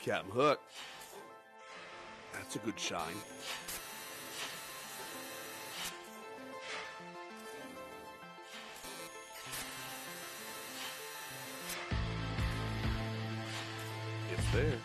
Captain Hook. That's a good shine. It's there.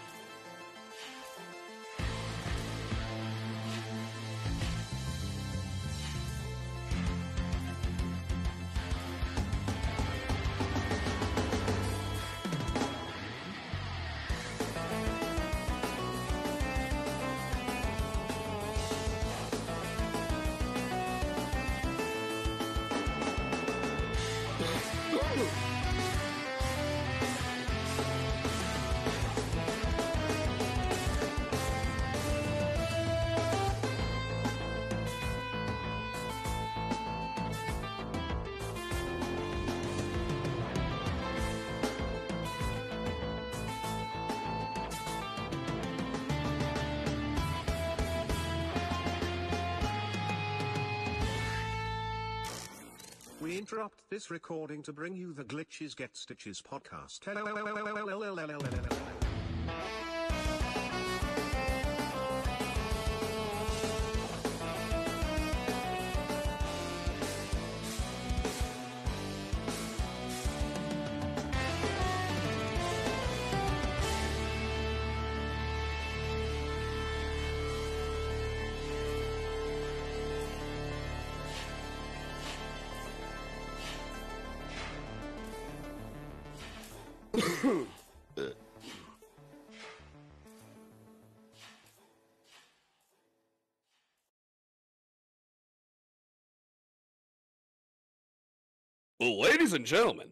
We interrupt this recording to bring you the Glitches Get Stitches podcast. Well, ladies and gentlemen,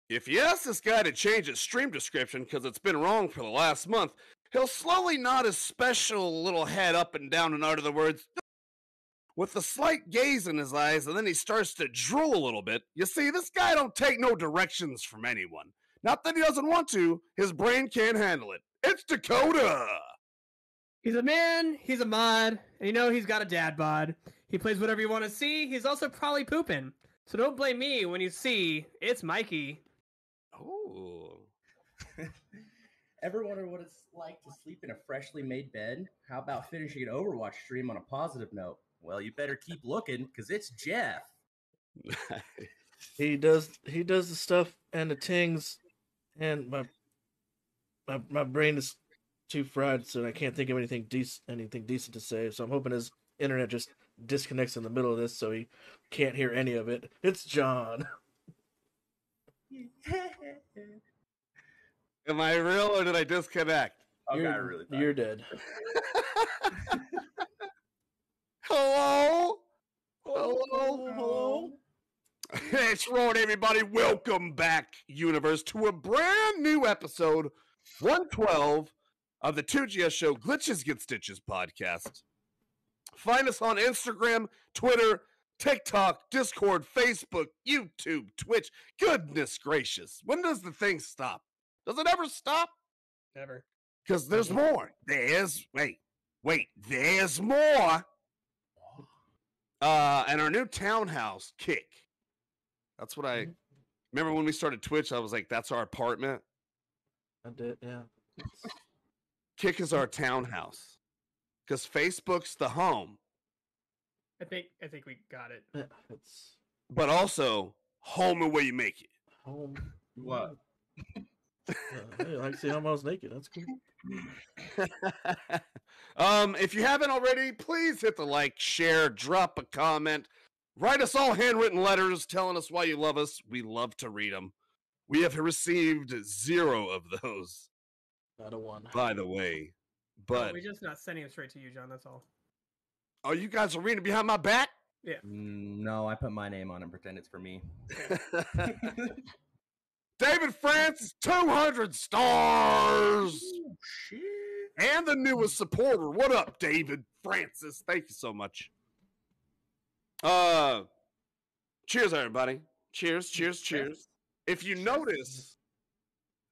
if you ask this guy to change his stream description because it's been wrong for the last month, he'll slowly nod his special little head up and down and utter the words with a slight gaze in his eyes, and then he starts to drool a little bit. You see, this guy don't take no directions from anyone. Not that he doesn't want to, his brain can't handle it. It's Dakota! He's a man, he's a mod, and you know he's got a dad bod. He plays whatever you want to see, he's also probably pooping. So don't blame me when you see it's Mikey. Oh. Ever wonder what it's like to sleep in a freshly made bed? How about finishing an Overwatch stream on a positive note? Well, you better keep looking, because it's Jeff. He does the stuff and the tings, and my brain is too fried, so I can't think of anything decent to say. So I'm hoping his internet just disconnects in the middle of this, so he can't hear any of it. It's John. Am I real or did I disconnect? You're dead. Hello? Hello? It's right, everybody. Welcome back, universe, to a brand new episode, 112 of the 2GS show, Glitches Get Stitches podcast. Find us on Instagram, Twitter, TikTok, Discord, Facebook, YouTube, Twitch. Goodness gracious. When does the thing stop? Does it ever stop? Never. Because there's more. There's more. And our new townhouse, Kick. That's what I remember when we started Twitch. I was like, that's our apartment. I did, yeah. Kick is our townhouse. Because Facebook's the home. I think we got it. Yeah, it's But also, home and where you make it. home. What? Hey, I like to see almost naked. That's cool. If you haven't already, please hit the like, share, drop a comment. Write us all handwritten letters telling us why you love us. We love to read them. We have received 0 of those, Not a one. by the way. But We're just not sending them straight to you, John, that's all. oh, you guys are reading behind my back? Yeah. No, I put my name on it and pretend it's for me. David Francis, 200 stars! Oh, shit. And the newest supporter. What up, David Francis? Thank you so much. Cheers, everybody. Cheers, cheers, cheers. If you notice,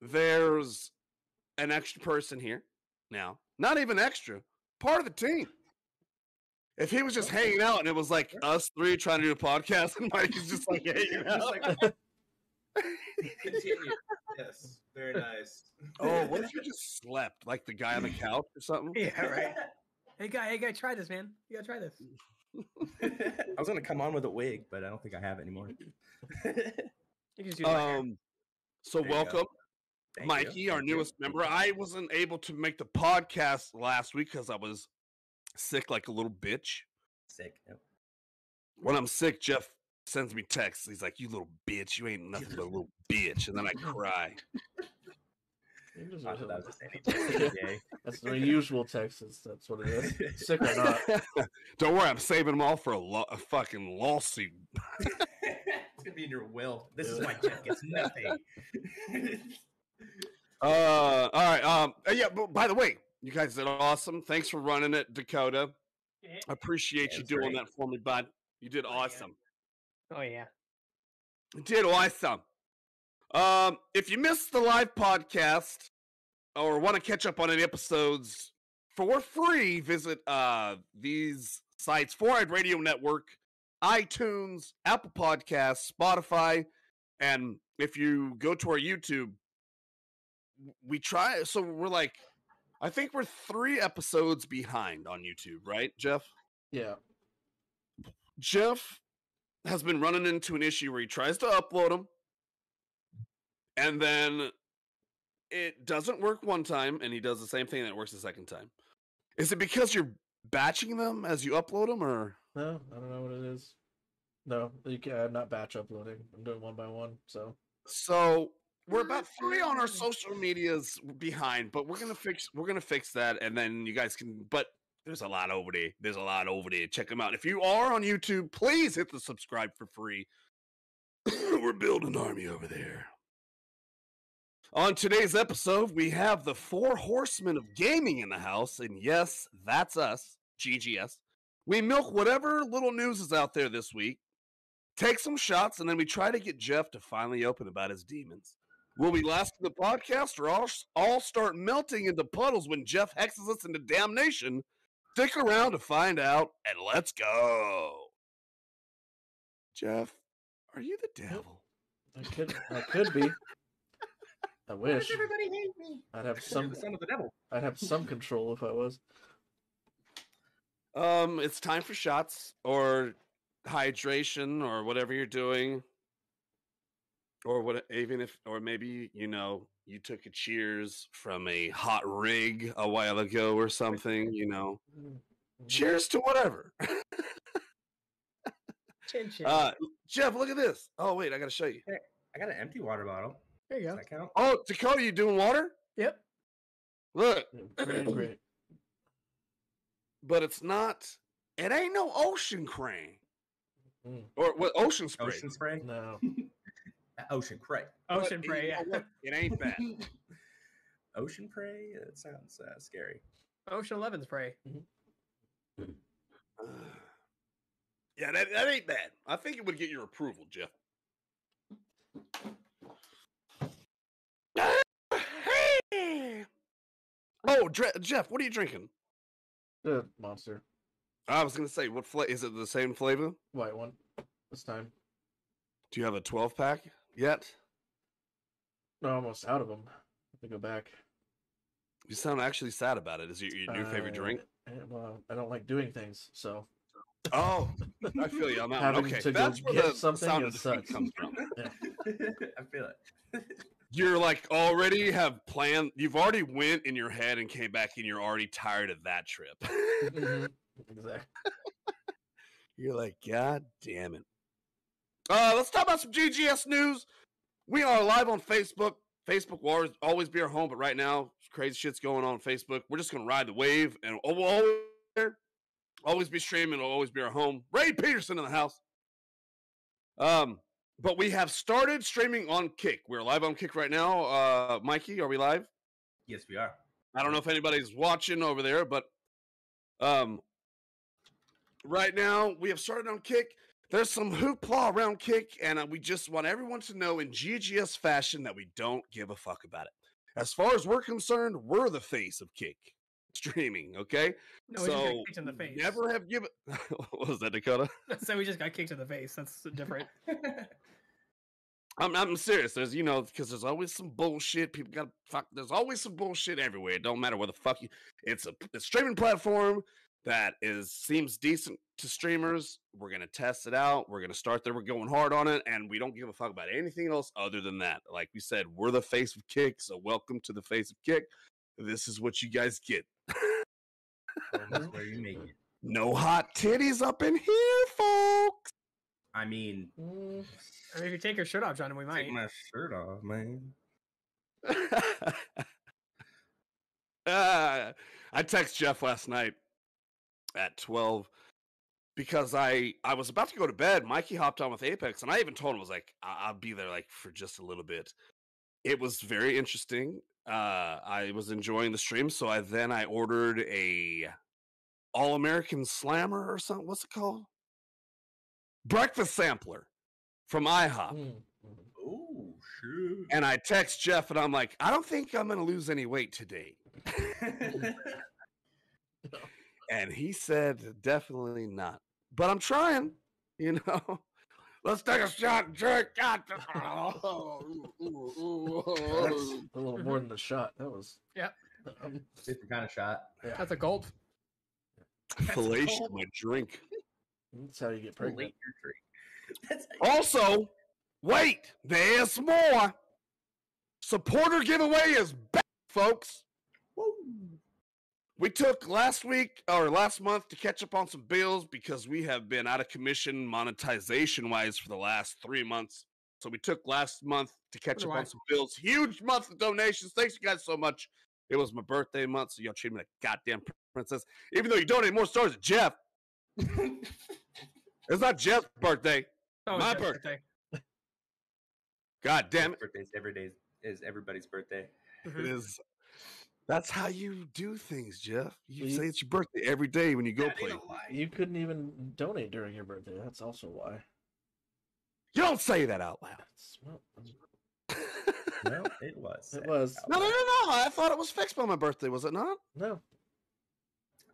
there's an extra person here now. Not even extra. Part of the team. If he was just hanging out and it was like us three trying to do a podcast and Mike is just like hanging out. Continue. Yes. Very nice. Oh, what if you just slept like the guy on the couch or something? Yeah, right. Hey guy, try this, man. You gotta try this. I was gonna come on with a wig, but I don't think I have it anymore. You can just use my hair. So There you go. welcome, Thank Mikey, you. our Thank you. newest member. I wasn't able to make the podcast last week because I was sick like a little bitch. Sick. Yep. When I'm sick, Jeff sends me texts. He's like, "You little bitch, you ain't nothing but a little bitch," and then I cry. I thought that was just any day. That's the usual Texas. That's what it is. Sick or not. Don't worry, I'm saving them all for a fucking lawsuit. It's gonna be in your will. This is why Jeff gets nothing. All right. Yeah. But by the way, you guys did awesome. Thanks for running it, Dakota. Yeah. I appreciate Yeah, you it's doing great. that for me, bud. You did Oh, yeah. awesome. Oh yeah. You did awesome. If you missed the live podcast or want to catch up on any episodes for free, visit these sites: Four Eyed Radio Network, iTunes, Apple Podcasts, Spotify, and if you go to our YouTube, we try. So we're like, I think we're 3 episodes behind on YouTube, right, Jeff? Yeah. Jeff has been running into an issue where he tries to upload them, and then it doesn't work one time, and he does the same thing and it works the second time. Is it because you're batching them as you upload them, or? No, I don't know what it is. No, I'm not batch uploading. I'm doing one by one. So we're about 3 on our social medias behind, but we're gonna fix that, and then you guys can. But there's a lot over there. There's a lot over there. Check them out. If you are on YouTube, please hit the subscribe for free. We're building an army over there. On today's episode, we have the 4 horsemen of gaming in the house, and yes, that's us, GGS. We milk whatever little news is out there this week, take some shots, and then we try to get Jeff to finally open about his demons. Will we last in the podcast or all start melting into puddles when Jeff hexes us into damnation? Stick around to find out, and let's go. Jeff, are you the devil? I could be. I Why wish. does everybody hate me? I'd have You're some. the son of the devil. I'd have some control if I was. It's time for shots or hydration or whatever you're doing. Or what, even if, or maybe, you took a cheers from a hot rig a while ago or something, Cheers to whatever. Chin chin. Jeff, look at this. Oh, wait, I got to show you. I got an empty water bottle. there you Does go. that count? Oh, Dakota, you doing water? Yep. Look, Great. but it ain't no ocean crane. Mm. Or what, ocean spray. Ocean spray? No. Ocean prey. Ocean But, prey. Yeah. what, it ain't that. Ocean prey? It sounds scary. Ocean 11's prey. Yeah, that ain't bad. I think it would get your approval, Jeff. Hey! Oh, Jeff, what are you drinking? The monster. I was gonna say, what flavor? Is it the same flavor? White one. This time. Do you have a 12-pack yet? No, almost out of them. I have to go back. You sound actually sad about it. Is it your new favorite drink? Well, I don't like doing things, so. Oh, I feel you on that one. Having Okay, to go that's where get the something, sound it of defeat sucks. comes from. I feel it. You're like already have planned. You've already went in your head and came back, and you're already tired of that trip. Mhm. Exactly. You're like, God damn it. Let's talk about some GGS news. We are live on Facebook. Facebook will always be our home, but right now, crazy shit's going on Facebook. We're just gonna ride the wave, and we'll always be streaming. It'll always be our home. Ray Peterson in the house. But we have started streaming on Kick. We're live on Kick right now. Mikey, are we live? Yes, we are. I don't know if anybody's watching over there, but right now we have started on Kick. There's some hoopla around Kick, and we just want everyone to know in GGS fashion that we don't give a fuck about it. As far as we're concerned, we're the face of Kick streaming, okay? No, we just got kicked in the face. Never have given... What was that, Dakota? So we just got kicked in the face. That's different. I'm serious. There's because there's always some bullshit. People got fuck. There's always some bullshit everywhere. It don't matter where the fuck you. It's a streaming platform that seems decent to streamers. We're gonna test it out. We're gonna start there. We're going hard on it, and we don't give a fuck about anything else other than that. Like we said, we're the face of Kick. So welcome to the face of Kick. This is what you guys get. That's where you make it. No hot titties up in here, folks. I mean, if you take your shirt off, John, we might. take my shirt off, man. I text Jeff last night at 12 because I was about to go to bed. Mikey hopped on with Apex, and I even told him, I was like, I'll be there like for just a little bit. It was very interesting. I was enjoying the stream, so I ordered a All-American Slammer or something. What's it called? Breakfast sampler from IHOP. Oh, shoot. And I text Jeff, and I'm like, I don't think I'm going to lose any weight today. And he said, definitely not. But I'm trying, Let's take a shot and drink. God. That's a little more than a shot. That was Different kind of shot. Yeah. That's a gulp. Fellation my drink. That's how you get pregnant. Relate your drink. That's Also, wait, there's more. Supporter giveaway is back, folks. Woo. We took last month to catch up on some bills because we have been out of commission monetization wise for the last 3 months. So we took last month to catch up on some bills. Huge month of donations. Thanks you guys so much. It was my birthday month, so y'all treat me like a goddamn princess. Even though you donate more stars than Jeff. It's not Jeff's birthday. Oh, my birthday. God damn it. Birthdays every day is everybody's birthday. It is. That's how you do things, Jeff. You say it's your birthday every day when you go play. You couldn't even donate during your birthday. That's also why. You don't say that out loud. No, it was. It was. No. I thought it was fixed by my birthday. Was it not? No.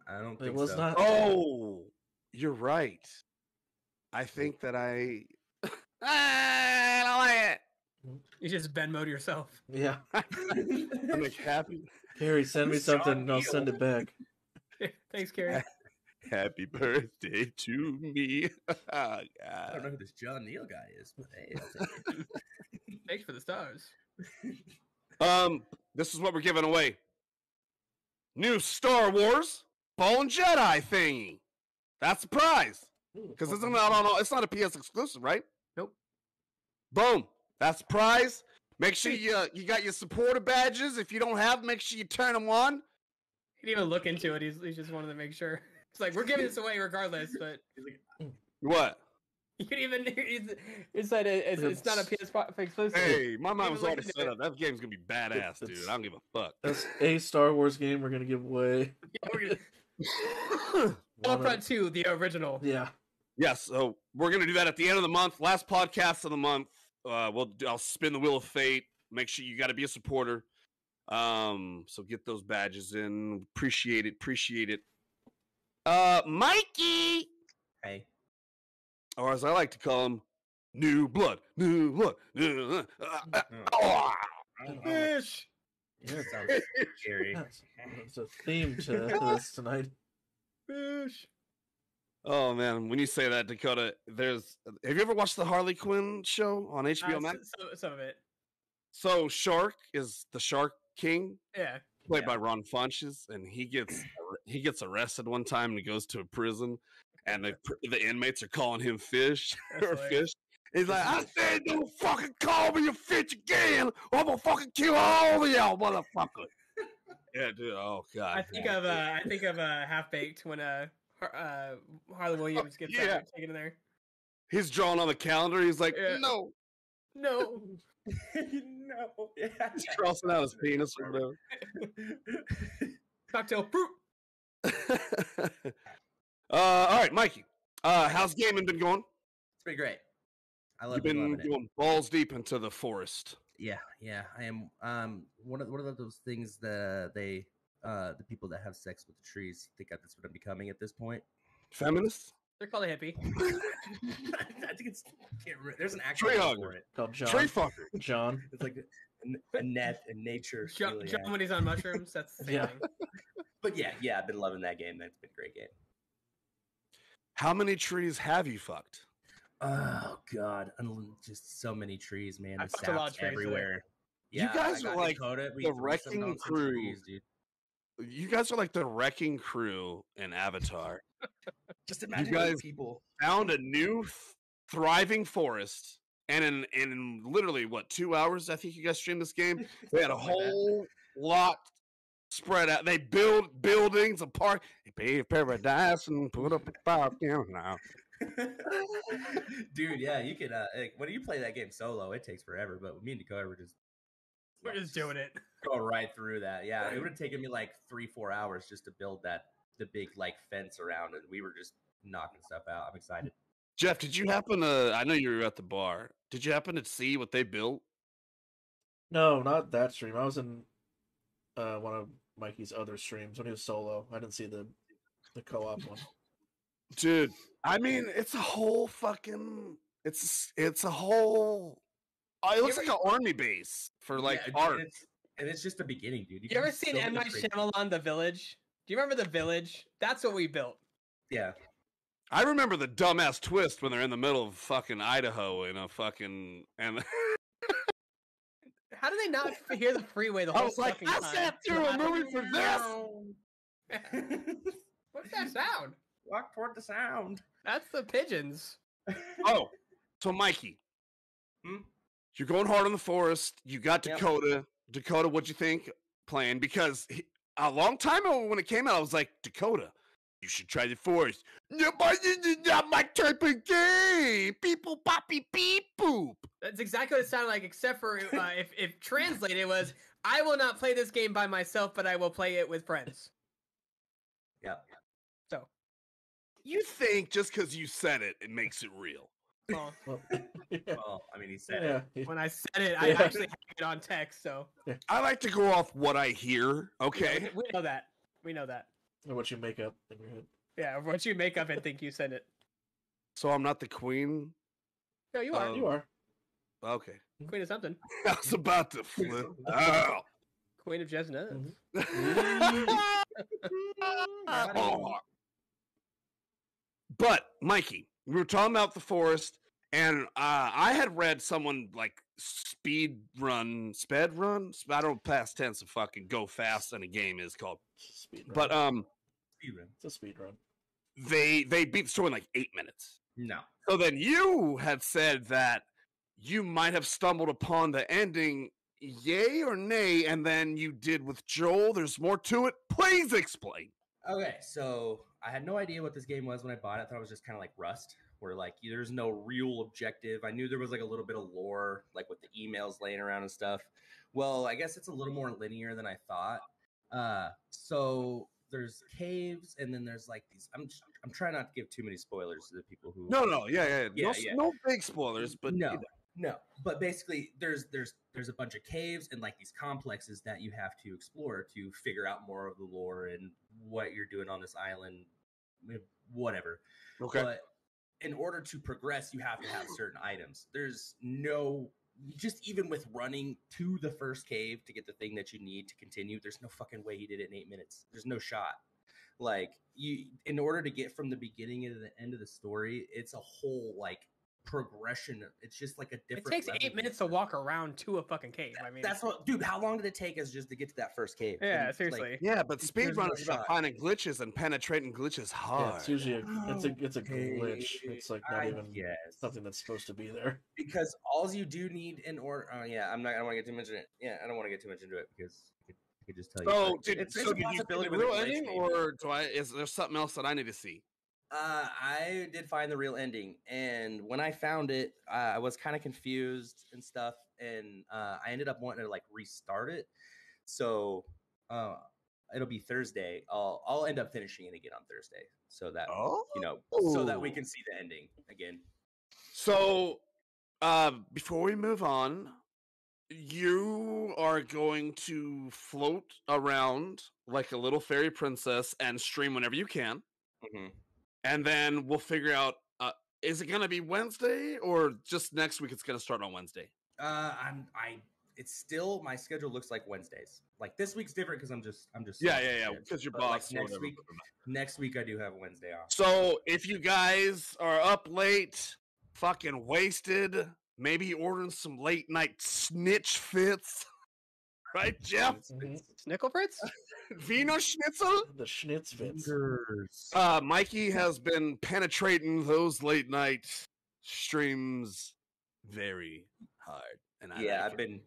I don't think It was so. not. Oh, you're right. I think that I don't like it. You just Venmo'd yourself. Yeah. I'm like happy. Carrie, send me something and I'll send it back. Thanks, Carrie. Happy birthday to me. Oh, I God. don't know who this John Neal guy is, but hey, I'll take it. Thanks for the stars. This is what we're giving away. New Star Wars Ball and Jedi thingy. That's the prize. Because it's not a PS exclusive, right? Nope. Boom. That's the prize. Make sure you got your supporter badges. If you don't have them, make sure you turn them on. He didn't even look into it. He just wanted to make sure. It's like, we're giving this away regardless, but What? you could even. He said it's not a PS5 exclusive. Hey, my mind was Even already look set into up. That game's going to be badass, dude. I don't give a fuck. That's a Star Wars game we're going to give away. Battlefront 2, the original. Yeah. Yes, so we're going to do that at the end of the month. Last podcast of the month. I'll spin the wheel of fate. Make sure you got to be a supporter. So get those badges in. Appreciate it. Mikey, Hey. or as I like to call him, New Blood. Fish. Yeah, sounds scary. That's a theme to this tonight. Fish. Oh man, when you say that, Dakota, have you ever watched the Harley Quinn show on HBO Max? Some of it. So Shark is the Shark King, Yeah. played by Ron Funches, and he gets arrested one time and he goes to a prison, and the inmates are calling him Fish or Fish. He's like, I said, don't fucking call me a fish again, or I'm gonna fucking kill all of y'all, motherfucker. Yeah, dude. Oh god. I think of Half Baked when Harley Williams gets taken in there. He's drawing on the calendar. He's like, no. No. He's crossing out his penis or whatever. Cocktail fruit. All right, Mikey. How's gaming been going? It's pretty great. I love You've been loving it. going balls deep into the forest. Yeah, I am. One of those things that the people that have sex with the trees think that's what I'm becoming at this point. Feminists? They're called a hippie. I think it's there's an actual Tree name hugger. for it. Called John. Tree fucker. John. It's like a nature. John when he's on mushrooms. That's the same Yeah. thing. But yeah, I've been loving that game. That's been a great game. How many trees have you fucked? Oh God, just so many trees, man. I There's fucked a lot of saps trees today. everywhere. You Yeah, guys I are got like Dakota. We the threw some wrecking on some crew. trees, dude. You guys are like the wrecking crew in Avatar. Just You imagine guys those people. found a new thriving forest, and in literally what 2 hours? I think you guys streamed this game. They had a Something like that. whole lot spread out. They build buildings, a park. They paved paradise and put up a fire now. Dude, yeah, you could. Like, when you play that game solo, it takes forever. But me and Dakota We're just doing it. go right through that. Yeah, it would have taken me like 3-4 hours just to build the big like fence around it. We were just knocking stuff out. I'm excited. Jeff, did you happen to? I know you were at the bar. Did you happen to see what they built? No, not that stream. I was in one of Mikey's other streams when he was solo. I didn't see the co-op one. Dude, I mean, it's a whole fucking. It's a whole. It looks like an army base for like Yeah, art. and it's just the beginning, dude. You can ever do seen so M. many Night crazy- Shyamalan, The Village? Do you remember The Village? That's what we built. Yeah. I remember the dumbass twist when they're in the middle of fucking Idaho in a fucking and How do they not hear the freeway the I whole was like, fucking I time? sat through a movie for this. What's that sound? Walk toward the sound. That's the pigeons. Oh, so Mikey, Hmm? you're going hard on the forest. You got Yep. Dakota. Dakota, what'd you think playing? Because a long time ago when it came out, I was like, Dakota, you should try the forest. No, but it's not my type of game. People poppy beep boop. That's exactly what it sounded like, except for if translated it was, I will not play this game by myself, but I will play it with friends. Yeah. So, You think just because you said it, it makes it real? well, Well, yeah. Well, I mean, he said it. Yeah. when I said it, I Yeah. actually had it on text, so. I like to go off what I hear. Okay. We know that. We know that. And what you make up in your head. Yeah, once you make up and think you said it. So I'm not the queen. No, you are. You are. Okay. Queen of something. I was about to flip out. Queen of Jesna. Oh. But Mikey, we were talking about the forest, and I had read someone like sped run. I don't know past tense of fucking go fast in a game is called. It's a speed run. But Speedrun. It's a speed run. they beat the story in like 8 minutes. No. So then you had said that you might have stumbled upon the ending, yay or nay, and then you did with Joel. There's more to it. Please explain. Okay, so I had no idea what this game was when I bought it. I thought it was just kind of like Rust, where like there's no real objective. I knew there was like a little bit of lore, like with the emails laying around and stuff. Well, I guess it's a little more linear than I thought. So there's caves, and then there's like these. I'm trying not to give too many spoilers to the people who. No, yeah. Yeah, No big spoilers, but no. But basically, there's a bunch of caves and like these complexes that you have to explore to figure out more of the lore and what you're doing on this island, whatever. Okay. But in order to progress, you have to have certain items. There's no, just even with running to the first cave to get the thing that you need to continue, there's no fucking way he did it in 8 minutes. There's no shot. Like in order to get from the beginning to the end of the story, it's a whole like progression. It's just like a different. It takes level 8 minutes to walk around to a fucking cave. I mean, that's what, dude. How long did it take us just to get to that first cave? yeah, And, seriously. Yeah, but There's no speedrunners are shot. finding glitches and penetrating glitches hard. Yeah, it's usually it's a glitch. Okay, It's like not even guess. something that's supposed to be there. Because all you do need in order. Yeah, I don't want to get too much into it. Yeah, I don't want to get too much into it because I could just tell you. So, But did it's you a see the possibility with real a glitch, ending, maybe. or is there something else that I need to see? I did find the real ending, and when I found it, I was kind of confused and stuff, and I ended up wanting to like restart it. So it'll be Thursday. I'll end up finishing it again on Thursday, so that so that we can see the ending again. So, before we move on, you are going to float around like a little fairy princess and stream whenever you can. Mm-hmm. and then we'll figure out. Is it gonna be Wednesday or just next week? It's gonna start on Wednesday. It's still my schedule looks like Wednesdays. Like this week's different because I'm just Yeah. Because your But, like, boss. Or whatever. next week I do have Wednesday off. So if you guys are up late, fucking wasted, maybe ordering some late night snitch fits, right, Jeff? Snickle Fritz? Vino Schnitzel? The schnitz fits. Mikey has been penetrating those late night streams very hard. And I've been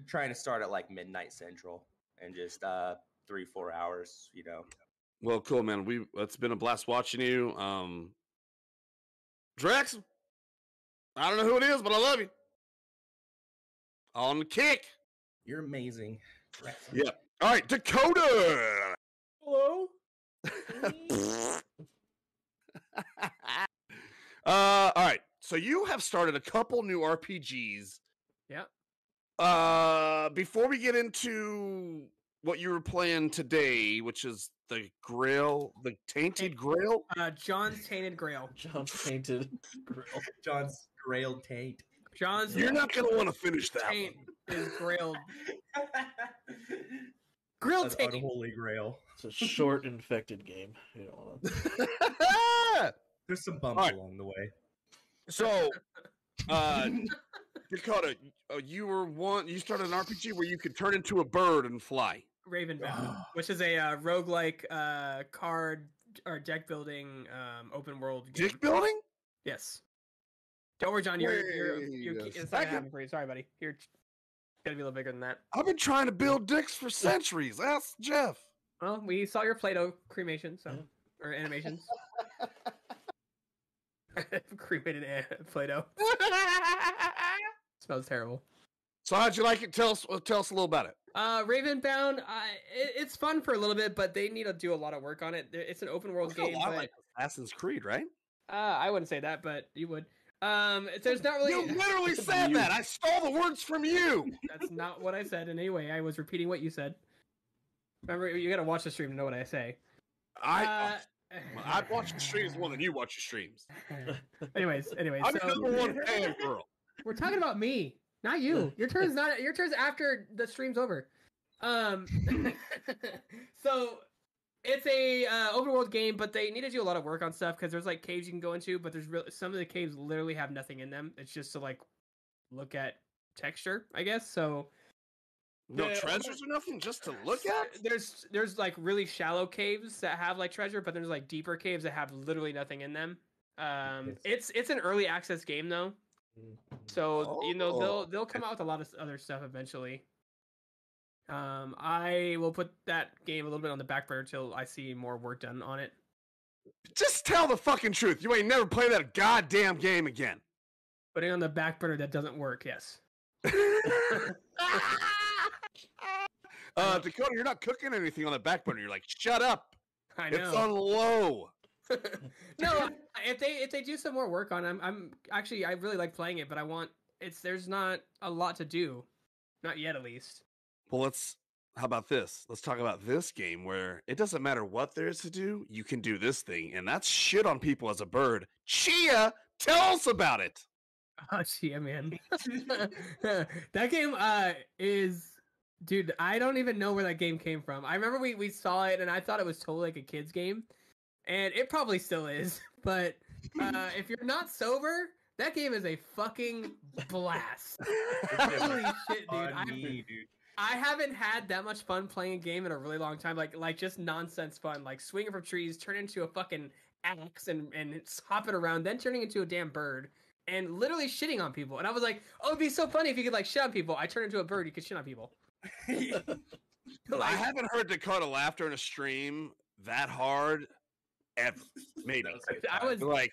trying to start at like midnight central and just 3-4 hours, you know. Well, cool, man. It's been a blast watching you. Drex, I don't know who it is, but I love you. On the kick. You're amazing. Yeah. All right, Dakota. Hello? All right. So you have started a couple new RPGs. Yeah. Before we get into what you were playing today, which is the Grail, the Tainted Grail. John's Tainted Grail. John's Tainted Grail. John's grailed taint. John's You're not gonna want to finish that taint one. is grailed. Grilled An taint. unholy grail. It's a short infected game. You know, There's some bumps along the way. So, Dakota, you started an RPG where you could turn into a bird and fly. Ravenbound, which is a roguelike card or deck building open world game. Deck building? Yes. Don't worry, John. You're Wait a it's not gonna second. happen for you. Sorry, buddy. You're gotta be a little bigger than that. I've been trying to build dicks for centuries. Ask Jeff. Well, we saw your Play-Doh cremation, so or animations. Cremated Play-Doh. Smells terrible. So how'd you like it? Tell us a little about it. Ravenbound, it's fun for a little bit, but they need to do a lot of work on it. It's an open world game. A lot But, like Assassin's Creed, right? I wouldn't say that, but you would. There's not really. You literally said that. I stole the words from you. That's not what I said in any way. I was repeating what you said. Remember, you got to watch the stream to know what I say. I watch the streams more than you watch the streams. Anyways, I'm so number one fan girl. we're talking about me, not you. Your turn's after the stream's over. So it's a open world game, but they need to do a lot of work on stuff because there's like caves you can go into, but there's some of the caves literally have nothing in them. It's just to like look at texture, I guess. So No treasures or nothing, just to look at. There's like really shallow caves that have like treasure, but there's like deeper caves that have literally nothing in them. It's an early access game though, so they'll come out with a lot of other stuff eventually. I will put that game a little bit on the back burner till I see more work done on it. Just tell the fucking truth. You ain't never play that goddamn game again. Putting on the back burner that doesn't work. Yes. Dakota, you're not cooking anything on the back burner. You're like, shut up. I know. It's on low. No, if they do some more work on it, I'm actually I really like playing it, but there's not a lot to do, not yet at least. Well, how about this? Let's talk about this game where it doesn't matter what there is to do, you can do this thing, and that's shit on people as a bird. Chia, tell us about it. Oh, Chia, man. That game is, dude, I don't even know where that game came from. I remember we saw it, and I thought it was totally like a kid's game, and it probably still is, but if you're not sober, that game is a fucking blast. Holy shit, dude. I haven't had that much fun playing a game in a really long time. Like just nonsense fun, like swinging from trees, turning into a fucking axe and hopping around, then turning into a damn bird and literally shitting on people. And I was like, oh, it'd be so funny if you could like shit on people. I turn into a bird, you could shit on people. I haven't heard Dakota laugh during a stream that hard ever. Maybe. I was like,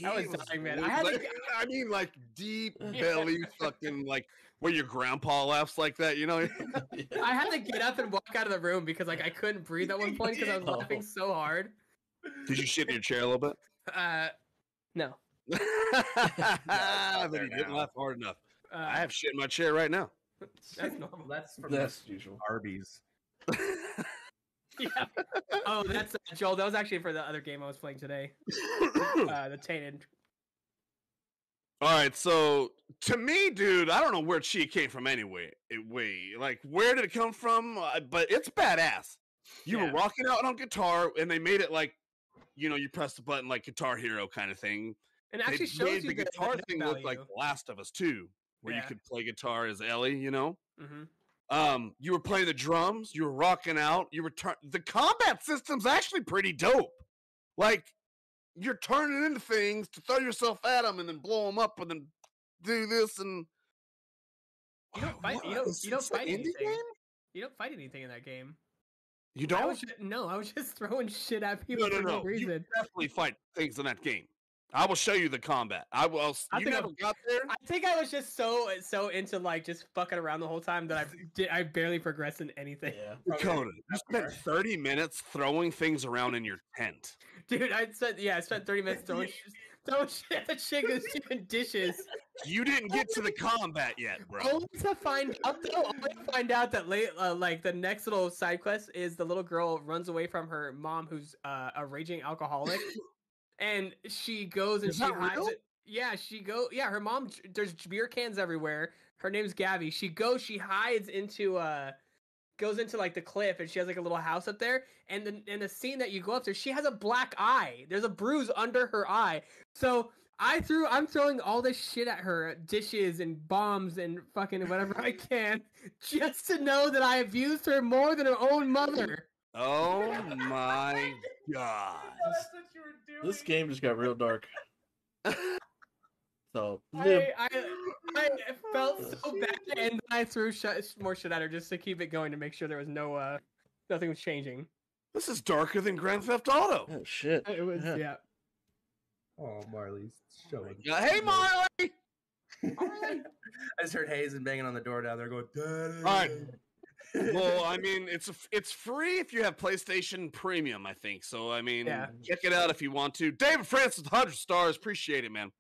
I was dying, man. I mean, like deep belly, fucking like where your grandpa laughs like that, you know? I had to get up and walk out of the room because like I couldn't breathe at one point because I was laughing so hard. Did you shit in your chair a little bit? No. Then you didn't laugh hard enough. I have shit in my chair right now. That's normal. That's from That's usual. Arby's. Yeah. Oh, that's Joel. That was actually for the other game I was playing today. The Tainted. All right, so to me, dude, I don't know where Chi came from anyway. Like, where did it come from? But it's badass. You were Yeah. rocking out on guitar, and they made it like, you press the button like Guitar Hero kind of thing. And it They actually shows made you the the guitar net thing look like value. The Last of Us 2, where you Yeah. could play guitar as Ellie, Mm-hmm. You were playing the drums, you were rocking out, the combat system's actually pretty dope. Like, you're turning into things to throw yourself at them and then blow them up and then do this and You don't fight. You don't fight anything. You don't fight anything in that game. You don't? I was just throwing shit at people for no You reason. definitely fight things in that game. I will show you the combat. You never got there? I think I was just so into like just fucking around the whole time that I barely progressed in anything. Yeah. Dakota, you spent 30 minutes throwing things around in your tent. Dude, I spent 30 minutes throwing shit at the chickens doing dishes. You didn't get to the combat yet, bro. Only to find out that like the next little side quest is the little girl runs away from her mom who's a raging alcoholic. And she goes and Is she that hides real? it. Yeah, her mom, there's beer cans everywhere. Her name's Gabby. She hides into goes into like the cliff, and she has like a little house up there. And then in the scene that you go up there, she has a black eye. There's a bruise under her eye. So I'm throwing all this shit at her, dishes and bombs and fucking whatever I can, just to know that I abused her more than her own mother. Oh my god. That's what you were doing. This game just got real dark. So I felt so bad, and then I threw more shit at her just to keep it going to make sure there was nothing was changing. This is darker than Grand Theft Auto. oh shit. It was yeah. Oh, Marley's showing. Hey, Marley! I just heard Hazen banging on the door down there going, Daddy. All right. Well, I mean, it's free if you have PlayStation Premium, I think. So, I mean, Yeah. check it out if you want to. David Francis, 100 stars. Appreciate it, man.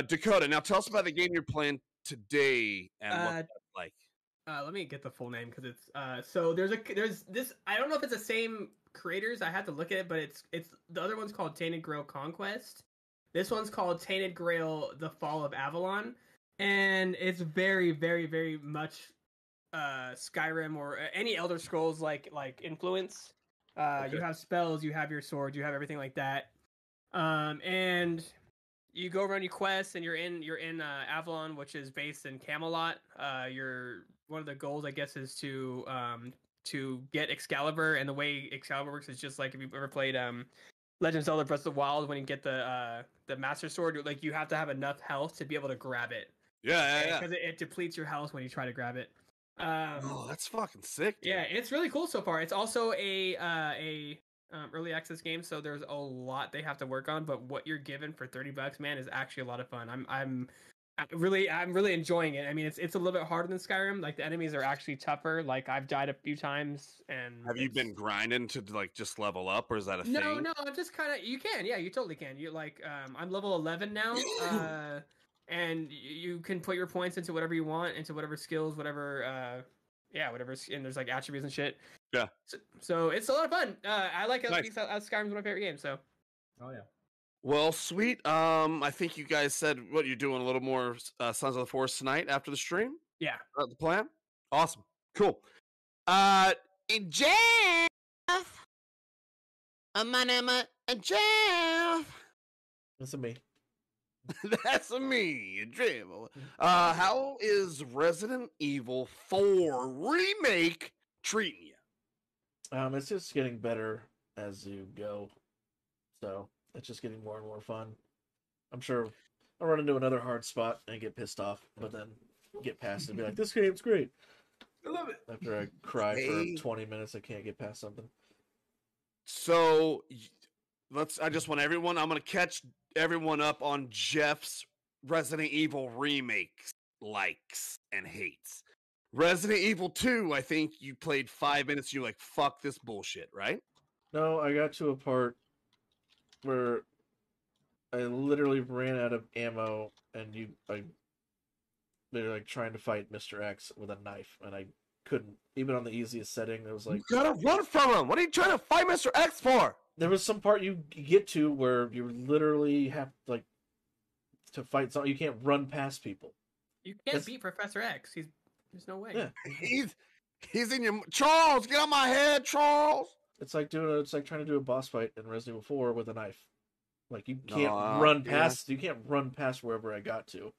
Dakota, now tell us about the game you're playing today and what that's like. Let me get the full name because it's so there's this, I don't know if it's the same creators. I have to look at it, but it's the other one's called Tainted Grail Conquest. This one's called Tainted Grail: The Fall of Avalon, and it's very, very, very much Skyrim or any Elder Scrolls like influence. Okay. You have spells, you have your sword, you have everything like that, and you go around your quests, and you're in Avalon, which is based in Camelot. One of the goals, I guess, is to get Excalibur, and the way Excalibur works is just like if you've ever played Legend of Zelda: Breath of the Wild, when you get the Master Sword, like you have to have enough health to be able to grab it. Yeah. Because it depletes your health when you try to grab it. Oh, that's fucking sick, dude. Yeah, it's really cool so far. It's also a early access game, so there's a lot they have to work on. But what you're given for $30, man, is actually a lot of fun. I'm really enjoying it. I mean, it's a little bit harder than Skyrim. Like the enemies are actually tougher. Like I've died a few times, and Have you been grinding to like just level up, or is that a No, thing? I'm just kind of. You can, yeah, you totally can. You like, I'm level 11 now, and you can put your points into whatever you want, into whatever skills, whatever, whatever. And there's like attributes and shit. Yeah. So it's a lot of fun. I like it. Nice. Skyrim's one of my favorite games. So. Oh, yeah. Well, sweet. I think you guys said what you're doing a little more Sons of the Forest tonight after the stream. Yeah. The plan. Awesome. Cool. In Jeff. My name is Jeff. That's me. That's me, Jeff. How is Resident Evil 4 remake treating you? It's just getting better as you go. So it's just getting more and more fun. I'm sure I'll run into another hard spot and get pissed off, but then get past it and be like, this game's great. I love it. After I cry for 20 minutes, I can't get past something. So I just want everyone, I'm going to catch everyone up on Jeff's Resident Evil remakes, likes, and hates. Resident Evil 2, I think you played 5 minutes, you're like, fuck this bullshit, right? No, I got to a part where I literally ran out of ammo, and they're like trying to fight Mr. X with a knife, and I couldn't. Even on the easiest setting, it was like You gotta run from him. What are you trying to fight Mr. X for? there was some part you get to where you literally have like to fight something. You can't run past people. You can't beat Professor X. There's no way. Yeah, He's in your Charles. Get on my head, Charles. it's like trying to do a boss fight in Resident Evil 4 with a knife. Like you can't No, run past. You can't run past wherever I got to.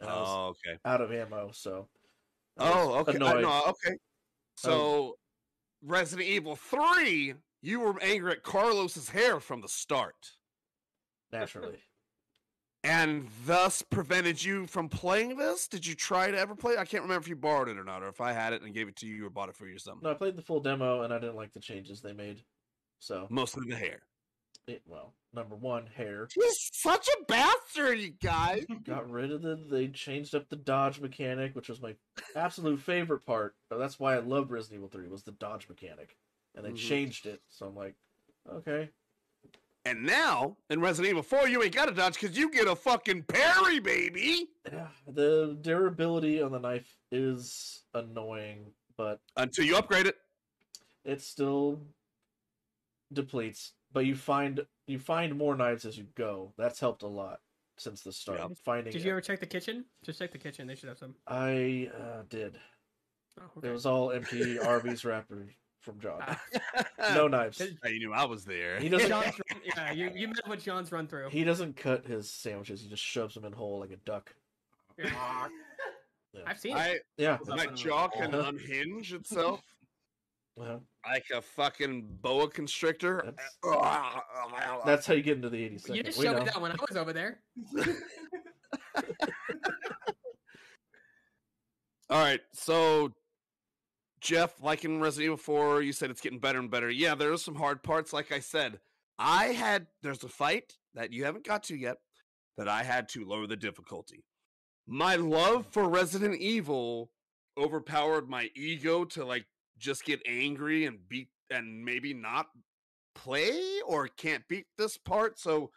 And I was Okay. out of ammo, so. Okay. Annoyed. No, okay. So, Resident Evil 3, you were angry at Carlos's hair from the start, Naturally. and thus prevented you from playing this. Did you try to ever play it? I can't remember if you borrowed it or not, or if I had it and gave it to you or bought it for you or something. No, I played the full demo and I didn't like the changes they made. So Mostly the hair. number one, hair. He's such a bastard, you guys. Got rid of they changed up the dodge mechanic, which was my absolute favorite part. But that's why I loved Resident Evil 3 was the dodge mechanic. And they changed it, so I'm like, okay. And now, in Resident Evil 4, you ain't got a dodge because you get a fucking parry, baby. Yeah, the durability on the knife is annoying, but Until you upgrade it. it still depletes. But you find more knives as you go. That's helped a lot since the start. Yeah. Finding Did you ever check the kitchen? Just check the kitchen. They should have some. I did. Oh, okay. It was all empty Arby's wrapper from John. No knives. You knew I was there. He doesn't. Yeah, you met what John's run through. He doesn't cut his sandwiches. He just shoves them in whole like a duck. Yeah. Yeah. I've seen it. Yeah. My jaw can unhinge itself Uh-huh. like a fucking boa constrictor. That's how you get into the 82nd. You just We showed me know. that when I was over there. All right, so Jeff, like in Resident Evil 4, you said it's getting better and better. Yeah, there are some hard parts. Like I said, there's a fight that you haven't got to yet that I had to lower the difficulty. My love for Resident Evil overpowered my ego to like just get angry and beat and maybe not play or can't beat this part. So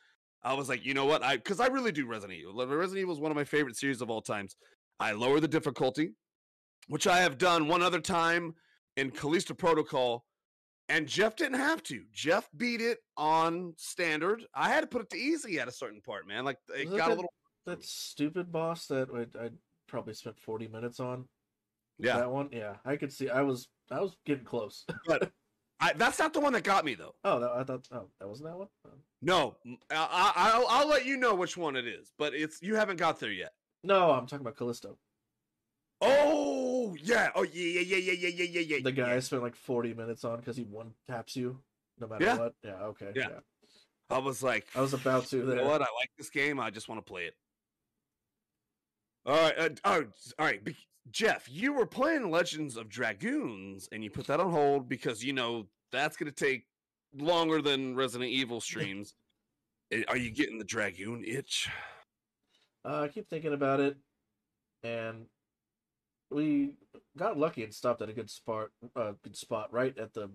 I was like, you know what? Because I really do Resident Evil. Resident Evil is one of my favorite series of all times. I lower the difficulty, which I have done one other time in Callisto Protocol, and Jeff didn't have to. Jeff beat it on standard. I had to put it to easy at a certain part, man. Like it got a little. That stupid boss that I probably spent 40 minutes on. Yeah, That one. Yeah, I could see. I was getting close. but that's not the one that got me though. I thought. Oh, that wasn't that one. No, I'll let you know which one it is, but you haven't got there yet. No, I'm talking about Callisto. Oh yeah! Oh yeah! The guy I spent like 40 minutes on because he one taps you no matter Yeah. what. Yeah. Okay. Yeah. I was like, I was about to. you There. know what? I like this game. I just want to play it. All right. All right. Jeff, you were playing Legends of Dragoons, and you put that on hold because you know that's going to take longer than Resident Evil streams. Are you getting the Dragoon itch? I keep thinking about it, and we got lucky and stopped at a good spot. Good spot right at the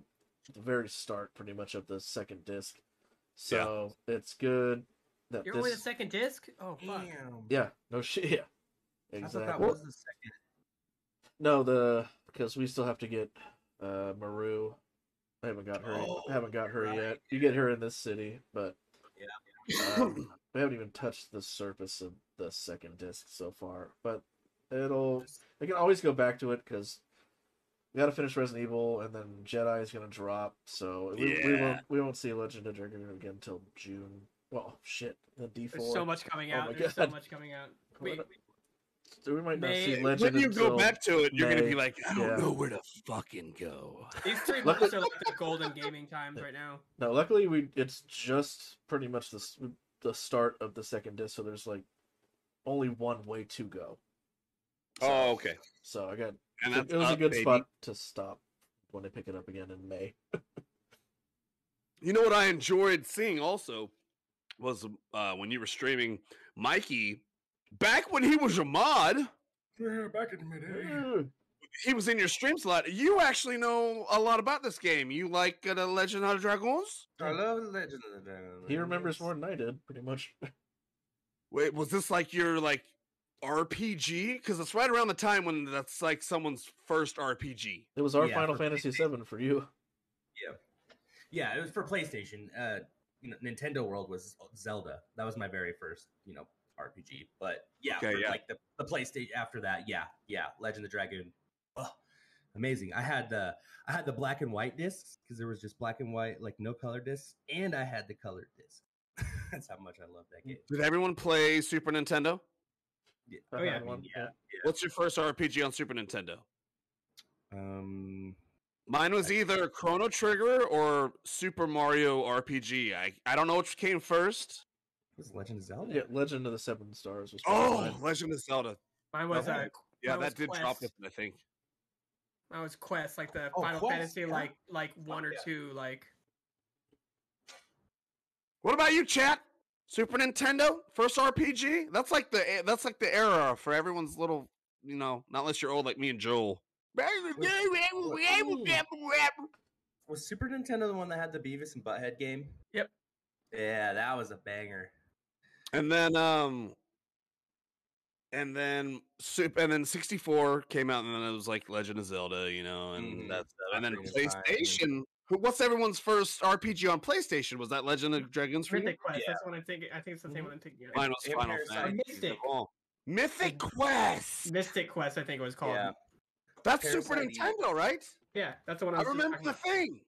very start, pretty much of the second disc. So it's good that You're only the second disc? Oh, fuck. Yeah. No shit. Yeah. I thought Exactly. that was the second. No, because we still have to get Maru. I haven't got her. Haven't got her yet. You get her in this city, but we haven't even touched the surface of the second disc so far. But I can always go back to it because we got to finish Resident Evil, and then Jedi is gonna drop. So we won't see Legend of Dragoon again until June. Well, shit, the D4. There's so much coming Oh out. my There's so God. much coming out. We might not May- see Legend When you until go back to it, you're going to May. be like, I don't Yeah. know where to fucking go. These 3 months are like the golden gaming times right now. No, luckily it's just pretty much the start of the second disc, so there's like only one way to go. Oh, okay. So I got And it that's was a up, good baby. spot to stop when they pick it up again in May. You know what I enjoyed seeing also was when you were streaming Mikey, back when he was your mod, Yeah, back in the mid-80s. he was in your streams a lot. You actually know a lot about this game. You like the Legend of Dragons? I love Legend of the Dragon. He remembers more than I did, pretty much. Wait, was this like your RPG? Because it's right around the time when that's like someone's first RPG. It was our Yeah, Final for Fantasy VII for you. Yeah, it was for PlayStation. Nintendo World was Zelda. That was my very first, RPG. But yeah, Okay, for yeah. like the PlayStation after that, yeah, Legend of the Dragoon. Oh, amazing. I had the black and white discs because there was just black and white, like no color discs, and I had the colored discs. That's how much I love that game. Did everyone play Super Nintendo? Yeah. Oh, yeah. I mean, yeah. What's your first RPG on Super Nintendo? Um, Mine was either Chrono Trigger or Super Mario RPG. I don't know which came first. it was Legend of Zelda. Yeah, Legend of the Seven Stars was Oh, mine. Legend of Zelda. Mine was Okay. Yeah, mine was that did Quest. drop this, I think. Mine was Quest, like the Oh, Final Quest, Fantasy, yeah. like one or yeah. two, like. What about you, chat? Super Nintendo first RPG? That's like the era for everyone's little, not unless you're old like me and Joel. Was Super Nintendo the one that had the Beavis and Butthead game? Yep. Yeah, that was a banger. And then 64 came out, and then it was like Legend of Zelda, and Mhm. that's and then Ocarina of Time. PlayStation. What's everyone's first RPG on PlayStation? Was that Legend of Dragons for you? Mythic Quest. Yeah. That's what I'm thinking. I think it's the same one I'm thinking of. Mine was And Final Parasite. Fantasy. Mystic. Mythic Quest. Mystic Quest, I think it was called. Yeah. That's Super Parasite. Nintendo, right? Yeah, that's the one I I was just remember talking the about. thing.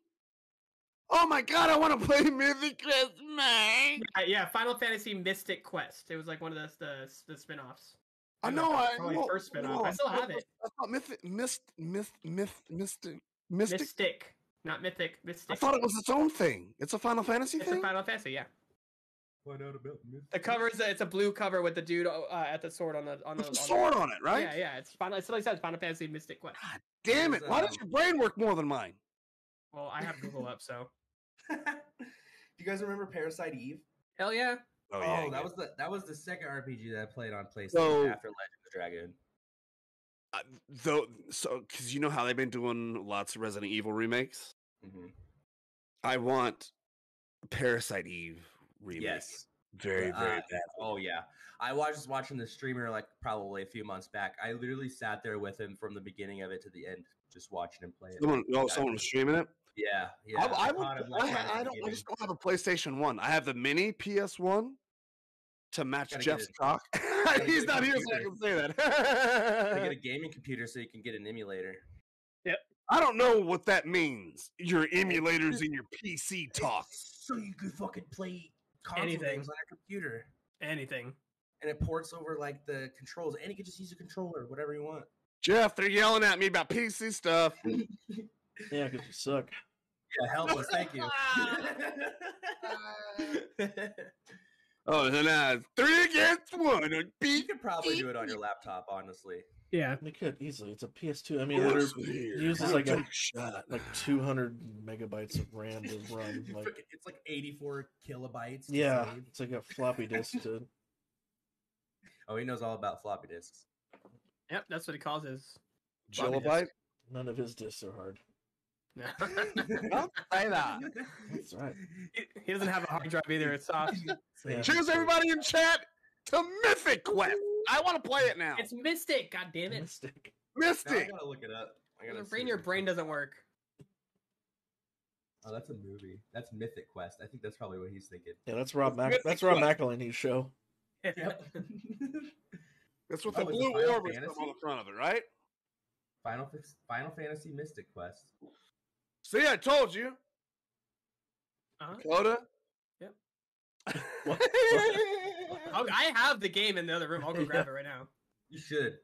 Oh my god, I want to play Mythic Quest, man. Yeah, Final Fantasy Mystic Quest. It was like one of the spin-offs. I know. Probably first spin-off. I still have it. I thought Mystic. Mystic, not Mythic. Mystic. I thought it was its own thing. It's a Final Fantasy It's thing. a Final Fantasy, yeah. Find out about The cover is it's a blue cover with the dude at the sword on the With a sword on it, right? Yeah. It's Final. It's like I said, Final Fantasy Mystic Quest. Damn it! Why does your brain work more than mine? Well, I have Google up, so Do you guys remember Parasite Eve? hell yeah. Oh, that was the second RPG that I played on PlayStation So- after Legend of the Dragoon. Because you know how they've been doing lots of Resident Evil remakes. Mm-hmm. I want Parasite Eve remake. Yes. Very bad. Oh yeah. I was watching the streamer like probably a few months back. I literally sat there with him from the beginning of it to the end, just watching him play it. Someone was streaming it. Yeah. I caught him, like, right at the I beginning. just don't have a PlayStation 1. I have the mini PS1 to match Gotta Jeff's get cock. He's get not a here, so I can say Gotta that. get a gaming computer so you can get an emulator. I don't know what that means. Your emulators in your PC talk. So you could fucking play console Anything. games on your computer. Anything. And it ports over like the controls, and you can just use a controller, whatever you want. Jeff, they're yelling at me about PC stuff. Yeah, because you suck. Yeah, help us, thank you. Oh, then 3 against 1. You could probably do it on your laptop, honestly. Yeah. They could easily. It's a PS2. I mean, it uses like 200 megabytes of RAM to run. Like, It's like 84 kilobytes. to yeah, save. it's like a floppy disk to. Oh, he knows all about floppy disks. Yep, that's what he calls his. Jillabyte? None of his discs are hard. Don't say that. That's right. He doesn't have a hard drive either. It's soft. Yeah. Cheers, everybody in chat, to Mythic Quest. I want to play it now. It's Mystic. God damn it. Mystic. Now I Mystic. gotta look it up. I gotta see Your what brain it's doesn't work. called. Oh, that's a movie. That's Mythic Quest. I think that's probably what he's thinking. Yeah, that's Rob Mythic That's Rob Quest. McElhenney's show. Yep. That's with Oh, the is it blue Final orb on Fantasy? the front of it, right? Final Fantasy Mystic Quest. See, I told you. Uh-huh. Dakota. Yep. What? I have the game in the other room. I'll go grab it right now. You should.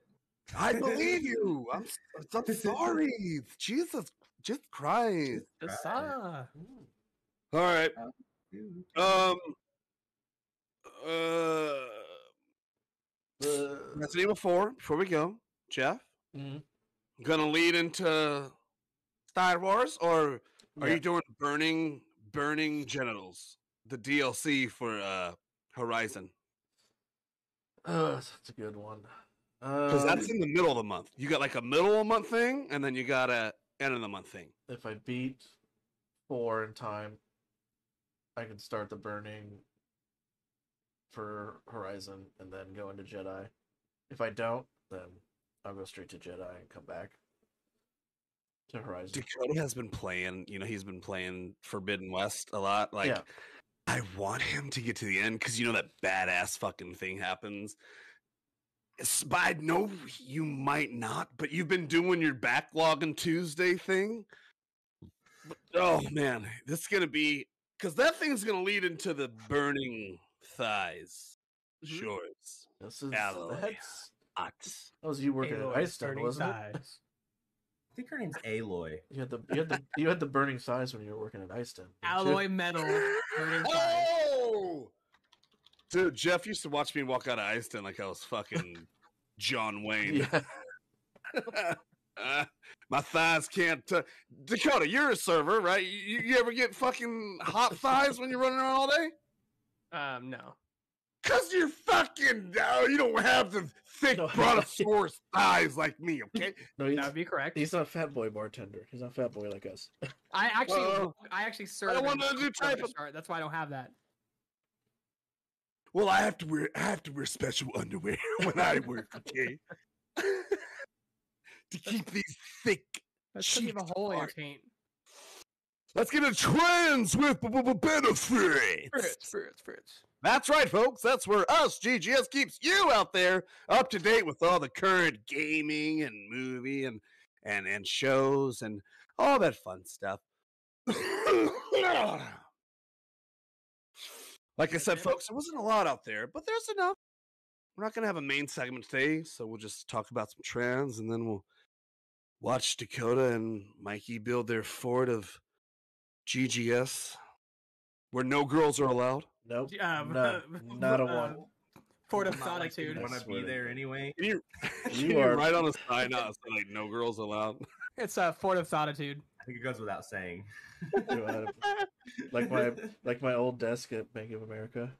I believe you. I'm sorry. Jesus Christ. Just All right. Resident Evil 4, before we go, Jeff, Mhm. gonna lead into Star Wars, or are Yeah. you doing burning genitals, the DLC for Horizon? That's a good one. Because that's in the middle of the month. You got like a middle of the month thing, and then you got a end of the month thing. If I beat 4 in time, I can start the burning for Horizon and then go into Jedi. If I don't, then I'll go straight to Jedi and come back to Horizon. Dakota has been playing, he's been playing Forbidden West a lot. Like, Yeah. I want him to get to the end because that badass fucking thing happens. But I know you might not, but you've been doing your backlogging Tuesday thing. Oh man, this is gonna be because that thing's gonna lead into the burning thighs shorts. This is Alloy. that's Hot. that was you working at Aloy, Ice Den, burning wasn't it? thighs. I think her name's Aloy. You had the burning thighs when you were working at Ice Den. didn't you? Alloy metal, burning thighs. Oh, dude, Jeff used to watch me walk out of Ice Den like I was fucking John Wayne. Yeah. My thighs can't. Dakota, you're a server, right? You ever get fucking hot thighs when you're running around all day? No. Cause you're fucking. You don't have the thick No. brontosaurus thighs like me, okay? No, That would be correct. he's not a fat boy bartender. He's not a fat boy like us. I Well, actually serve. I wanted in to do a type of. restaurant. That's why I don't have that. Well, I have to wear special underwear when I work, okay? To keep these thick. That's because you have a hole in your cheeks taint. Let's get a trends with benefits. Fruits. That's right, folks. That's where us, GGS, keeps you out there up to date with all the current gaming and movie and shows and all that fun stuff. Like I said, folks, there wasn't a lot out there, but there's enough. We're not going to have a main segment today, so we'll just talk about some trends, and then we'll watch Dakota and Mikey build their fort of GGS, where no girls are allowed. Nope. Um, No, not a one. Fort of I'm not like Solitude. you want I to swear be to there God. anyway. Can you, You can you are- write on a sign out say, like, no girls allowed? It's Fort of Solitude. I think it goes without saying. like my old desk at Bank of America.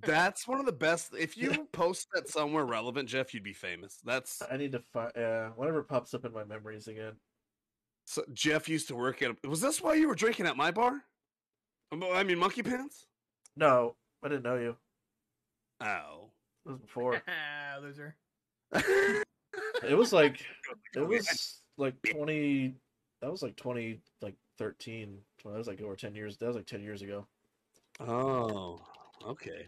That's one of the best. If you post that somewhere relevant, Jeff, you'd be famous. That's I need to find whatever pops up in my memories again. so Jeff used to work at. Was this why you were drinking at my bar? I mean, Monkey Pants. No, I didn't know you. Oh. It was before. Loser. It was like 20. That was like 2013. That was like over 10 years. That was like 10 years ago. Oh, okay.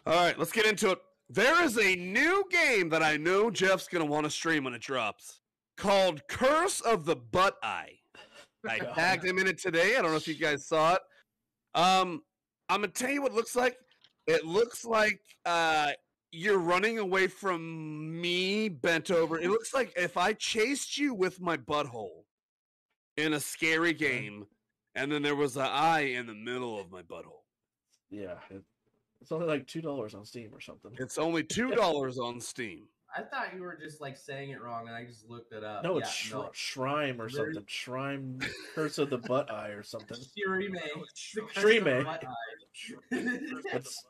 All right, let's get into it. There is a new game that I know Jeff's going to want to stream when it drops called Curse of the Butt Eye. I tagged him in it today. I don't know if you guys saw it. I'm going to tell you what it looks like. It looks like you're running away from me bent over. It looks like if I chased you with my butthole in a scary game, and then there was an eye in the middle of my butthole. Yeah, it's only like $2 on Steam or something. It's only $2 on Steam. I thought you were just like saying it wrong, and I just looked it up. No, it's Shrime or There's- something. Shrime Curse of the Butt Eye or something. Shirime. Shirime. It's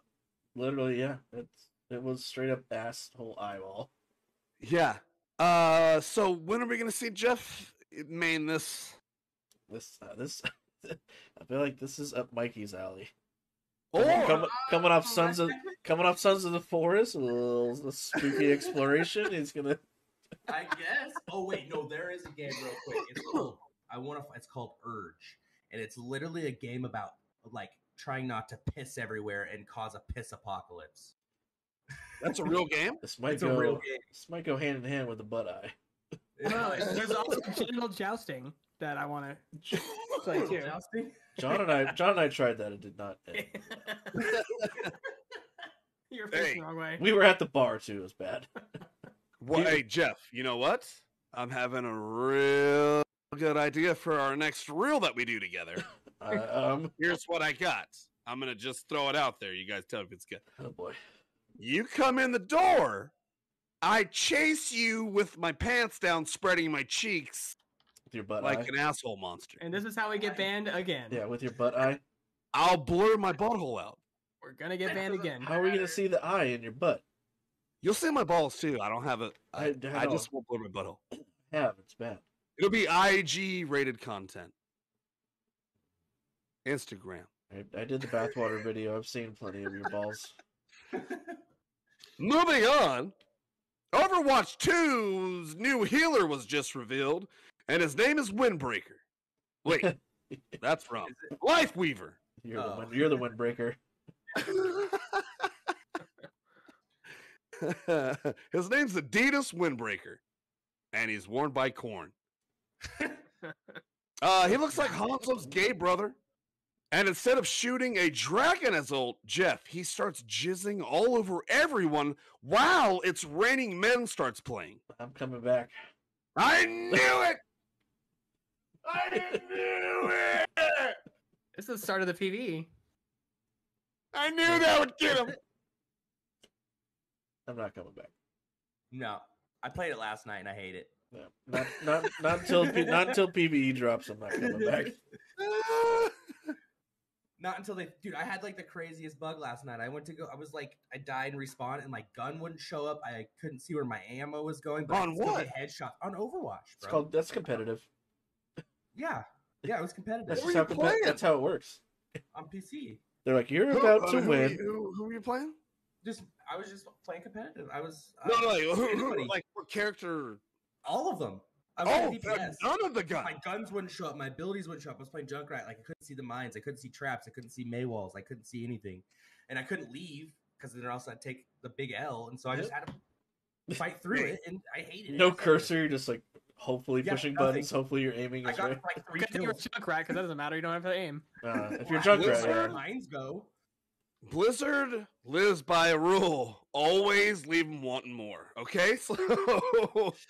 literally it was straight up asshole eyeball. Yeah. So when are we gonna see Jeff main this? This I feel like this is up Mikey's alley. Or Coming off Sons of the Forest, a little spooky exploration. He's gonna. I guess. Oh wait, no, there is a game real quick. It's called Urge, and it's literally a game about like trying not to piss everywhere and cause a piss apocalypse. that's a real game? This might It's a real game. This might go hand in hand with the butt eye. Well, there's also genital jousting that I want to play too. Jousting? John and I tried that. It did not end. You're facing Hey. the wrong way. We were at the bar too. It was bad. Well, hey Jeff, you know what? I'm having a real good idea for our next reel that we do together. Here's what I got. I'm gonna just throw it out there. You guys tell me if it's good. Oh boy. You come in the door. I chase you with my pants down, spreading my cheeks With your butt like eye. an asshole monster. And this is how we get banned again. Yeah, with your butt eye. I'll blur my butthole out. We're gonna get banned again. How are we gonna see the eye in your butt? You'll see my balls too. I don't have it. I know. just won't blur my butthole. Yeah, it's bad. It'll be IG rated content. Instagram. I did the bathwater video. I've seen plenty of your balls. Moving on. Overwatch 2's new healer was just revealed, and his name is Windbreaker. Wait, that's wrong. Life Weaver. You're the windbreaker. His name's Adidas Windbreaker, and he's worn by Korn. He looks like Hanzo's gay brother. And instead of shooting a dragon as ult, Jeff, he starts jizzing all over everyone while It's Raining Men starts playing. I'm coming back. I knew it! I knew it! This is the start of the PvE. I knew that would get him! I'm not coming back. No, I played it last night and I hate it. No, not until PvE drops. I'm not coming back. Not until dude, I had like the craziest bug last night. I died and respawned and my gun wouldn't show up. I couldn't see where my ammo was going. But On I could still what? get headshots on Overwatch, bro. That's competitive. Yeah, it was competitive. That's What just were how you playing? that's how it works. On PC. They're like, you're about to win. Who were you playing? I was just playing competitive. I was Like what character? all of them. I was playing DPS. None of the guns. My guns wouldn't show up. My abilities wouldn't show up. I was playing Junkrat. Like I couldn't see the mines. I couldn't see traps. I couldn't see Maywalls. I couldn't see anything, and I couldn't leave because then else I'd take the big L. And so I just had to fight through it, and I hated it. No cursor, you're just like hopefully pushing nothing. buttons. Hopefully your aiming I is got right. like 3 Good thing you're kills. Junkrat, because that doesn't matter. You don't have to aim. If you're Well, Junkrat, where yeah. mines go. Blizzard lives by a rule: always leave them wanting more. Okay, so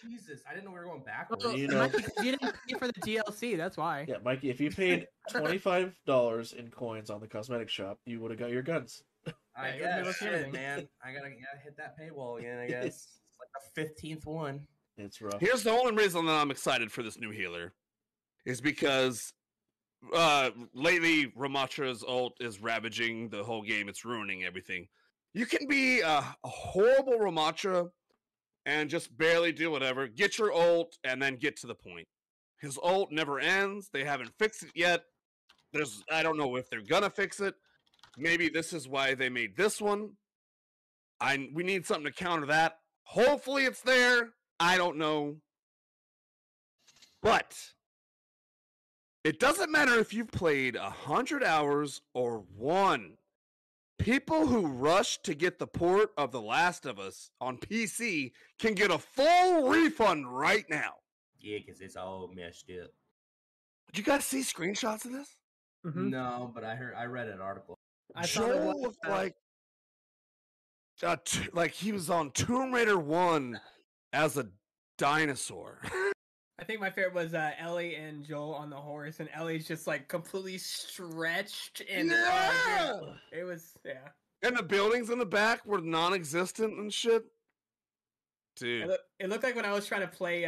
Jesus, I didn't know we were going backwards. Well, you know- You didn't pay for the DLC. That's why. Yeah, Mikey, if you paid $25 in coins on the cosmetic shop, you would have got your guns. I Yeah, you're guess, looking at shit, everything. man. I gotta hit that paywall again. I guess it's like the 15th one. It's rough. here's the only reason that I'm excited for this new healer, is because lately Ramatra's ult is ravaging the whole game. It's ruining everything. You can be a horrible Ramatra and just barely do whatever. Get your ult and then get to the point. His ult never ends. They haven't fixed it yet. I don't know if they're gonna fix it. Maybe this is why they made this one. We need something to counter that. Hopefully it's there. I don't know. But it doesn't matter if you've played 100 hours or 1. People who rush to get the port of The Last of Us on PC can get a full refund right now. Yeah, because it's all messed up. Did you guys see screenshots of this? Mhm. No, but I read an article. I thought it Joel was, looked like he was on Tomb Raider 1 as a dinosaur. I think my favorite was Ellie and Joel on the horse, and Ellie's just like completely stretched, and Yeah! it was And the buildings in the back were non-existent and shit. Dude. It looked like when I was trying to play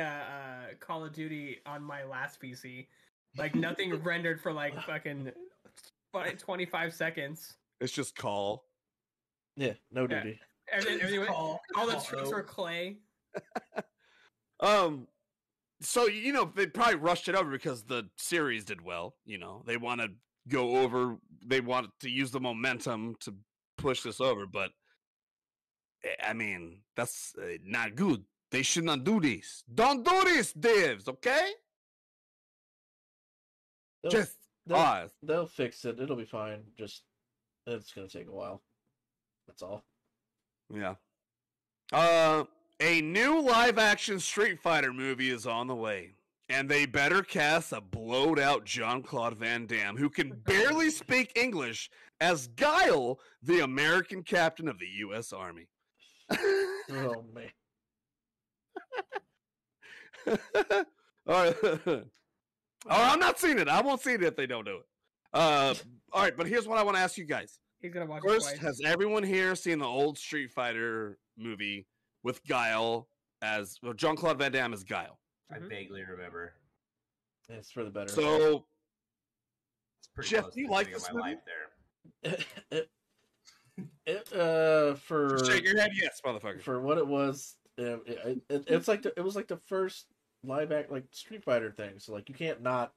Call of Duty on my last PC, like nothing rendered for like fucking 25 seconds. It's just call. Yeah, no duty. Everything, all the Call tricks O. were clay. So, they probably rushed it over because the series did well. They want to go over, they want to use the momentum to push this over, but I mean, that's not good. They should not do this. Don't do this, devs, okay? They'll fix it. It'll be fine. Just it's gonna take a while. That's all. Yeah. A new live-action Street Fighter movie is on the way, and they better cast a blowed-out Jean-Claude Van Damme who can barely speak English as Guile, the American captain of the U.S. Army. Oh man. All right. Oh, I'm not seeing it. I won't see it if they don't do it. All right, but here's what I want to ask you guys. He's gonna watch it First, twice. has everyone here seen the old Street Fighter movie with Guile as Jean-Claude Van Damme as Guile? I vaguely remember. It's for the better. So, It's pretty Jeff, close do you to like the this beginning of my movie? life there. For shake your head, yes, motherfucker. for what it was, it's like it was like the first live act like Street Fighter thing. So like you can't not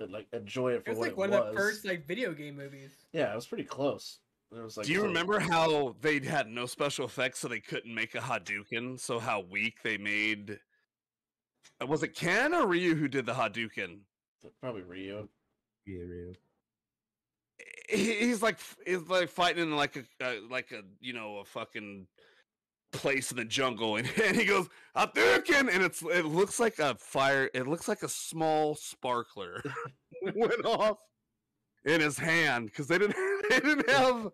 like enjoy it for It was what like it one was. of the first like video game movies. Yeah, it was pretty close. It was like, Do you remember how they had no special effects, so they couldn't make a Hadouken? So how weak they made. Was it Ken or Ryu who did the Hadouken? Probably Ryu. Yeah, real. He's like fighting in like a a fucking place in the jungle, and he goes Hadouken, and it looks like a fire. It looks like a small sparkler went off in his hand because they didn't have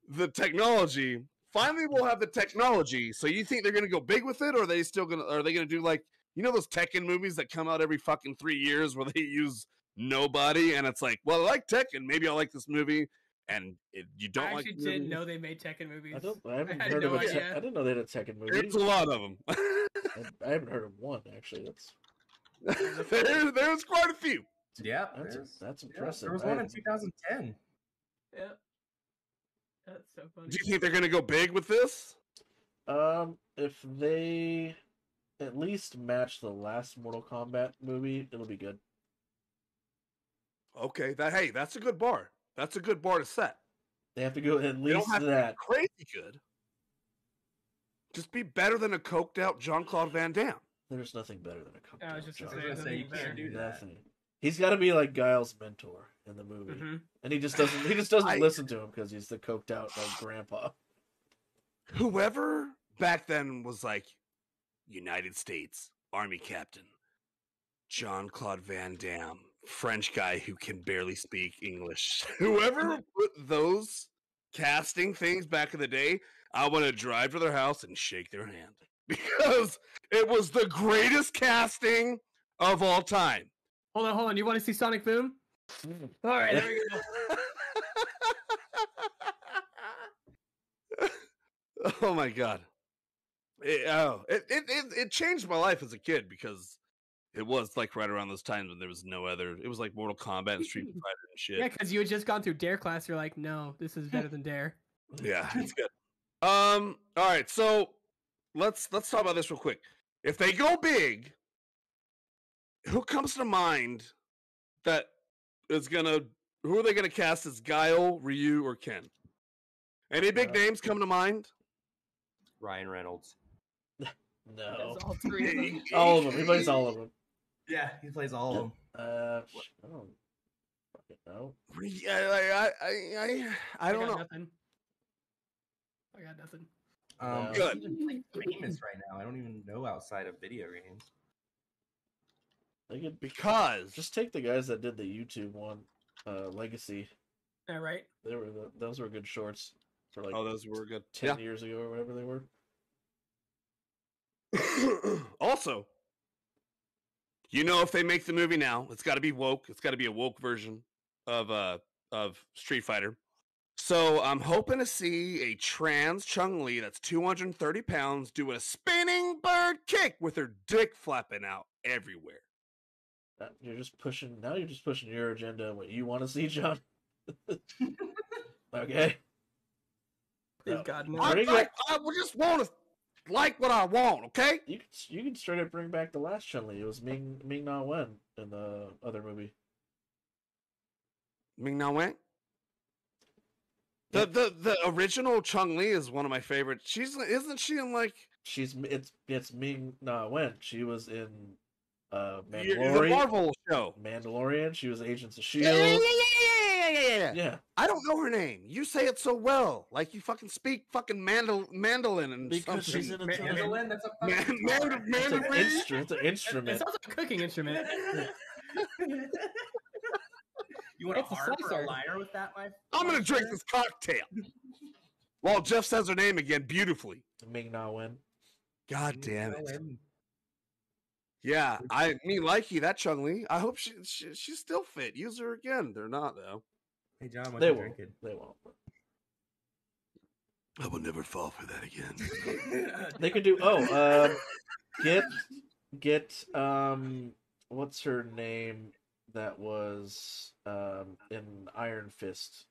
the technology. Finally, we'll have the technology. So you think they're gonna go big with it, or are they gonna do like those Tekken movies that come out every fucking 3 years where they use nobody, and it's like, well, I like Tekken, maybe I'll like this movie, and you don't I like. actually didn't know they made Tekken movies. I haven't had heard no of it. idea. I didn't know they had a Tekken movie. There's a lot of them. I haven't heard of one actually. There's quite a few. Yeah, That's impressive. There was one in 2010. Yeah. That's so funny. Do you think they're gonna go big with this? If they at least match the last Mortal Kombat movie, it'll be good. Okay, that's a good bar. That's a good bar to set. They have to go at They don't least have to be that. crazy good. Just be better than a coked out Jean-Claude Van Damme. There's nothing better than a Kombat. I was just I was gonna gonna say, say you nothing can't better. do that. Nothing. He's got to be like Guile's mentor in the movie, Mhm. and he just doesn't. He just doesn't I- listen to him because he's the coked out like grandpa. Whoever back then was like United States Army Captain Jean-Claude Van Damme, French guy who can barely speak English. Whoever put those casting things back in the day, I want to drive to their house and shake their hand because it was the greatest casting of all time. Hold on. You want to see Sonic Boom? All right, there we go. Oh my god! It changed my life as a kid because it was like right around those times when there was no other. It was like Mortal Kombat and Street Fighter and shit. Yeah, because you had just gone through Dare class. You're like, no, this is better than Dare. Yeah, it's good. All right, so let's talk about this real quick. If they go big, who comes to mind that is gonna? Who are they gonna cast as Guile, Ryu, or Ken? Any big names come to mind? Ryan Reynolds. No, That's all three of them. all of them. He plays all of them. Yeah, he plays all of them. I don't fucking know. I don't know. Nothing. I got nothing. No. Good. He's even like famous right now. I don't even know outside of video games. They could Because just take the guys that did the YouTube one, Legacy. Yeah, right. Those were good shorts for like those were good. 10 years ago or whatever they were. Also, if they make the movie now, it's got to be woke. It's got to be a woke version of Street Fighter. So I'm hoping to see a trans Chun-Li that's 230 pounds doing a spinning bird kick with her dick flapping out everywhere. You're just pushing your agenda and what you want to see, John. Okay. Please, No. God, no. Bring I back- just want to like what I want, okay? You can straight up bring back the last Chun-Li. It was Ming Na Wen in the other movie. Ming Na Wen? The original Chun-Li is one of my favorites. Isn't she in like It's Ming Na Wen. She was in the Mandalorian. Marvel show? Mandalorian. She was Agents of Yeah, Shield. yeah. Yeah, I don't know her name. You say it so well, like you fucking speak fucking mandolin and because something. she's in a Mandolin, that's a Man- fucking man- guitar. man- It's an Mandalorian? instrument. It's an instrument. It's also a cooking instrument. You want a It's a harp or slicer. a lyre with that, my? I'm gonna drink this cocktail. While Jeff says her name again beautifully. Ming Na Wen. God damn it. Mandolin. Yeah, likey that Chung-Li. I hope she's still fit. Use her again. They're not though. Hey John, what They you won't. drinking? They won't. I will never fall for that again. They could do. Get what's her name? That was in Iron Fist.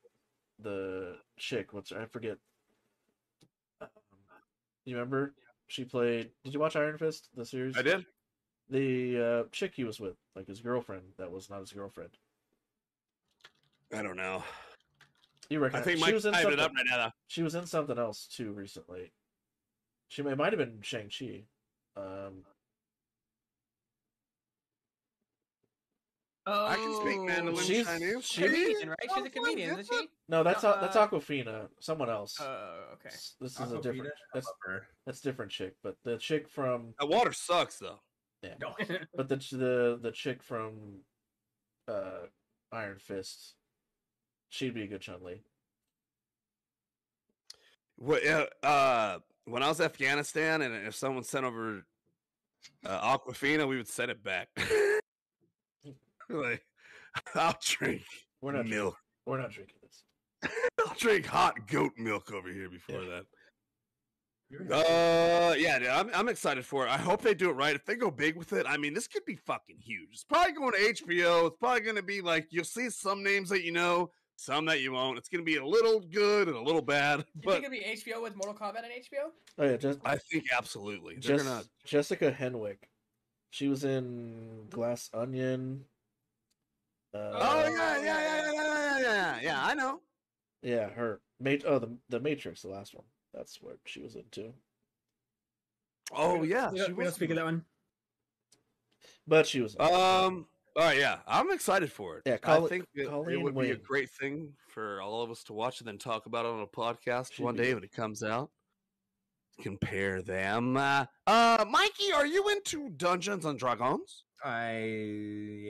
The chick. I forget. You remember? She played. Did you watch Iron Fist? The series. I did. The chick he was with, like his girlfriend. That was not his girlfriend. I don't know. You I recognize? think She Mike's was in typing something. it up right now. Though. She was in something else too recently. It might have been Shang-Chi. Oh, I can speak Mandarin She's- Chinese. she- comedian, right? She's a comedian, isn't she? No, that's No, that's Aquafina. Someone else. Okay. This is a Aquafina, different. I love her. That's different chick, but the chick from That water sucks though. No. but the chick from Iron Fist, she'd be a good Chun-Li. When I was in Afghanistan, and if someone sent over Aquafina, we would send it back. Like, I'll drink We're not milk. We're not drinking this. I'll drink hot goat milk over here before Yeah. that. Yeah, dude, I'm excited for it. I hope they do it right. If they go big with it, I mean, this could be fucking huge. It's probably going to HBO. It's probably going to be like you'll see some names that you know, some that you won't. It's going to be a little good and a little bad. You But think it'd be HBO with Mortal Kombat on HBO? Oh yeah, just I think absolutely. They're gonna. Jessica Henwick. She was in Glass Onion. Oh yeah. I know. Yeah, her. The Matrix, the last one. That's what she was in too. Oh yeah. We she don't was speak of that one. But she was. All right, yeah, I'm excited for it. Yeah, I think it Colleen would be a Wing. great thing for all of us to watch and then talk about it on a podcast Should one be day good. when it comes out. Compare them. Mikey, are you into Dungeons and Dragons? I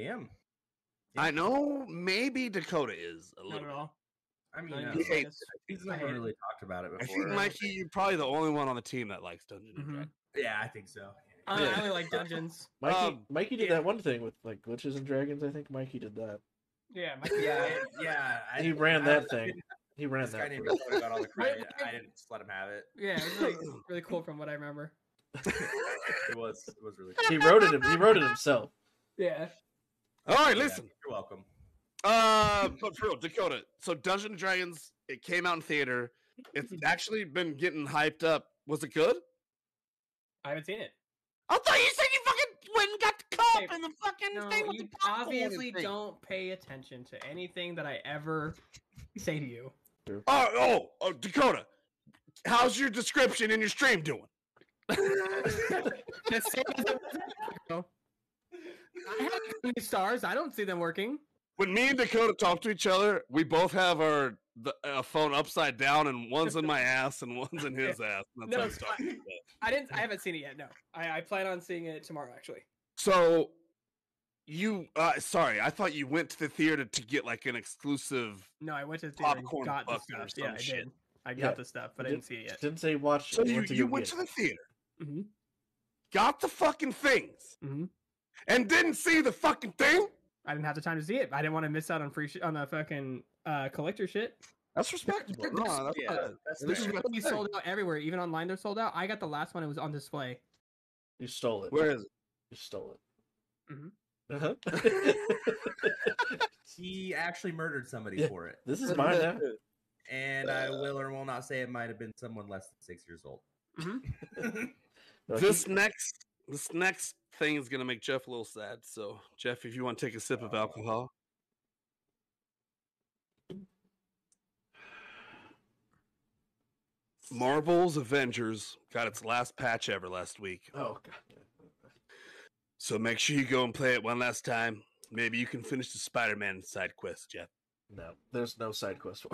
am. I know maybe Dakota is a Not little at bit. all. I mean, Not even He the hates slightest. he's I never hate it. really talked about it I before. think Mikey, you're probably the only one on the team that likes Dungeons and Mhm. Dragons. Yeah, I think so. I only like dungeons. Mikey did yeah. that one thing with like glitches and dragons. I think Mikey did that. Yeah, Yeah. He ran that thing. He ran This guy that. named thing. Dakota got all the credit. I didn't just let him have it. yeah, it was really, really cool from what I remember. It was really cool. He wrote it. He wrote it himself. Yeah. All right, Yeah, listen. you're welcome. But for real, Dakota. So Dungeons and Dragons, it came out in theater. It's actually been getting hyped up. Was it good? I haven't seen it. I thought you said you fucking went and got the cup Hey, and the fucking No, thing with you the popcorn obviously and thing. don't pay attention to anything that I ever say to you. Oh, Dakota. How's your description in your stream doing? Just say I have many stars. I don't see them working. When me and Dakota talk to each other, we both have our phone upside down, and one's in my ass and one's in his ass. And No, that's how he's talking about. I haven't seen it yet. No, I plan on seeing it tomorrow. Actually, So, you sorry, I thought you went to the theater to get like an exclusive. no, I went to the theater and Popcorn got the bucket or stuff. Yeah, some I shit. did. I Yeah. got the stuff, but I didn't see it yet. Didn't say watch. So it. you went to the theater, Mm-hmm. got the fucking things, Mm-hmm. and didn't see the fucking thing. I didn't have the time to see it. I didn't want to miss out on on the fucking collector shit. That's respectable. No, that's Yeah, not- that's This is fair. what It's sold out everywhere, even online. They're sold out. I got the last one. It was on display. You stole it. Where is it? You stole it. Mhm. Uh-huh. He actually murdered somebody Yeah. for it, This is mine now. and I will or will not say it might have been someone less than 6 years old. This next thing is gonna make Jeff a little sad. So, Jeff, if you want to take a sip of alcohol, Marvel's Avengers got its last patch ever last week. Oh god. So make sure you go and play it one last time. Maybe you can finish the Spider-Man side quest, Jeff. No, there's no side quest for.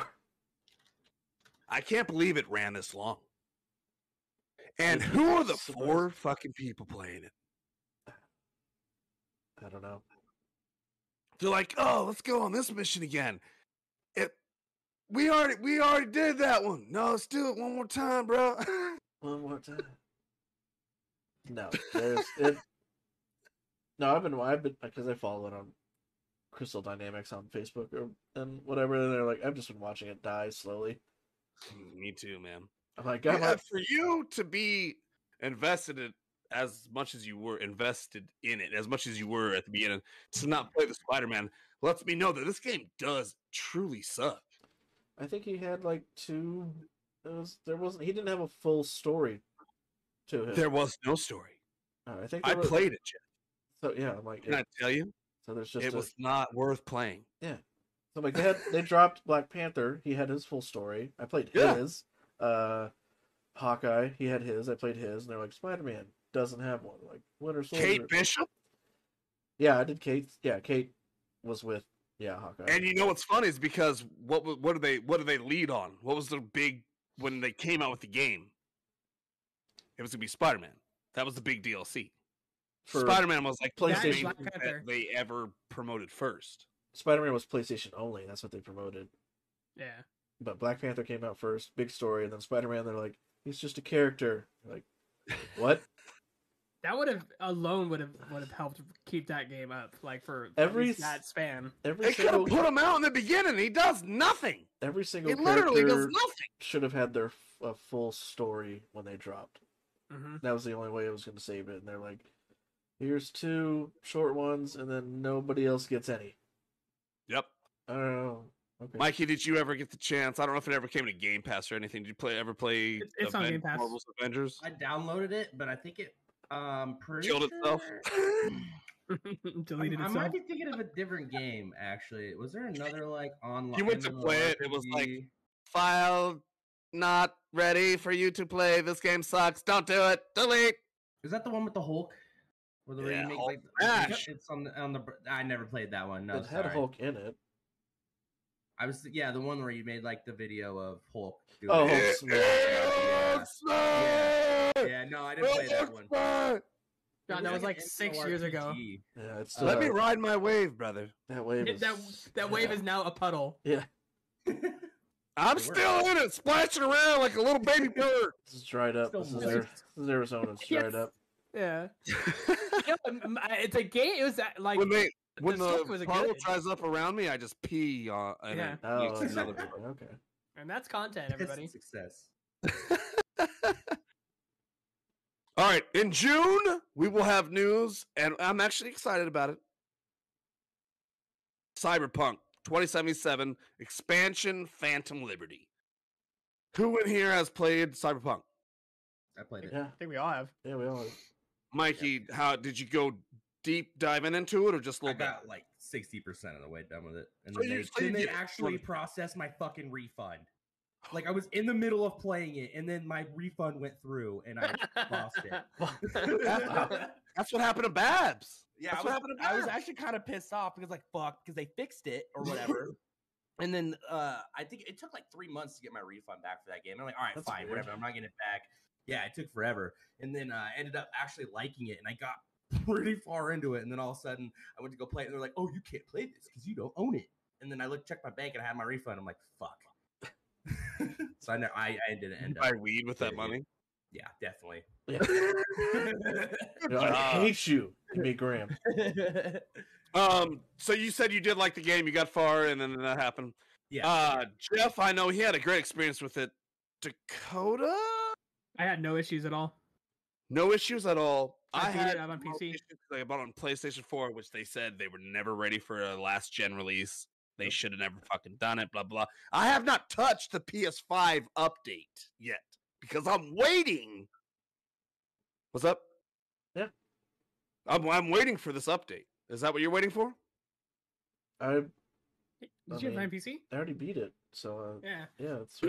I can't believe it ran this long. And who are the four fucking people playing it? I don't know. They're like, oh, let's go on this mission again. We already did that one. No, let's do it one more time, bro. One more time. No, there's it. No, I've been because I follow it on Crystal Dynamics on Facebook and whatever. And they're like, I've just been watching it die slowly. Me too, man. I'm like, For you to be invested in as much as you were invested in it, as much as you were at the beginning, to not play the Spider-Man lets me know that this game does truly suck. I think he had like two. He didn't have a full story to him. There was no story. I think I played it, Jeff. So yeah, I'm like, Can I tell you? so there's just It was not worth playing. yeah. So like they dropped Black Panther. He had his full story. I played Yeah. his. Hawkeye, he had his. I played his, and they're like, Spider-Man doesn't have one. Like Winter Soldier. Kate Bishop. Yeah, I did Kate. Yeah, Kate was with Hawkeye. And you know what's funny is because what do they lead on? What was the big when they came out with the game? It was gonna be Spider-Man. That was the big DLC. For Spider-Man was like PlayStation. Black the main thing Panther. that they ever promoted first. Spider-Man was PlayStation only. That's what they promoted. Yeah. But Black Panther came out first, big story, and then Spider-Man. They're like, he's just a character. Like, what? That would have helped keep that game up, like for Every that span. Every They could have single put him out in the beginning. He does nothing. every single He literally does character nothing. should have had their full story when they dropped. Mm-hmm. That was the only way I was going to save it. And they're like, here's 2 short ones, and then nobody else gets any. Yep. I don't know. Okay. Mikey, did you ever get the chance? I don't know if it ever came to Game Pass or anything. Did you ever play It's on Game Pass. Marvel's Avengers? I downloaded it, but I think it pretty Killed itself. Deleted I itself. might be thinking of a different game. Actually, was there another like online? You went to play it. It was like MMORPG? file not ready for you to play. This game sucks. Don't do it. Delete. Is that the one with the Hulk? Where the Yeah, you make Hulk like smash. it's on the. I never played that one. No, it had sorry. Hulk in it. I was the one where you made like the video of Hulk. Doing Oh, it. Hulk smash. Yeah, no, I didn't play that one. God, that was like 6 years ago. Yeah, it's still Let me ride my wave, brother. that wave. Is, That wave is now a puddle. yeah, I'm It worked. still in it, splashing around like a little baby bird. this is dried up. Still This moist. is Arizona. It's dried Yes. up. Yeah. It's a game. It was like when stick was the a puddle good. dries up around me, I just pee on. And Yeah. it Oh, makes another bird. okay. and that's content, everybody. Success. All right, in June we will have news, and I'm actually excited about it. Cyberpunk 2077 expansion Phantom Liberty. Who in here has played Cyberpunk? I played it. Yeah, I think we all have. yeah, we all. Mikey, how did you go deep diving into it, or just a I little bit? got like 60% of the way done with it, and So then you they did it. actually processed my fucking refund. Like I was in the middle of playing it, and then my refund went through, and I lost it. That's what happened to Babs. Yeah, That's what happened to I was Babs. actually kind of pissed off because like fuck, because they fixed it or whatever. And then I think it took like 3 months to get my refund back for that game. I'm like, all right, That's fine, weird. whatever. I'm not getting it back. Yeah, it took forever, and then I ended up actually liking it, and I got pretty far into it, and then all of a sudden I went to go play it, and they're like, "Oh, you can't play this because you don't own it." And then I checked my bank, and I had my refund. I'm like, "Fuck." So I didn't end Buy up. weed with that Yeah. money. Yeah, definitely. I hate you, me, Graham. So you said you did like the game, you got far, and then that happened. Yeah. Jeff, I know he had a great experience with it. Dakota, I had no issues at all. no issues at all. I beat had it. I'm on no PC. issues 'cause I bought it on PlayStation 4, which they said they were never ready for a last gen release. They should have never fucking done it. Blah blah. I have not touched the PS5 update yet because I'm waiting. What's up? Yeah. I'm waiting for this update. Is that what you're waiting for? Did I you have mean- my PC? I already beat it, so Yeah. yeah, it's.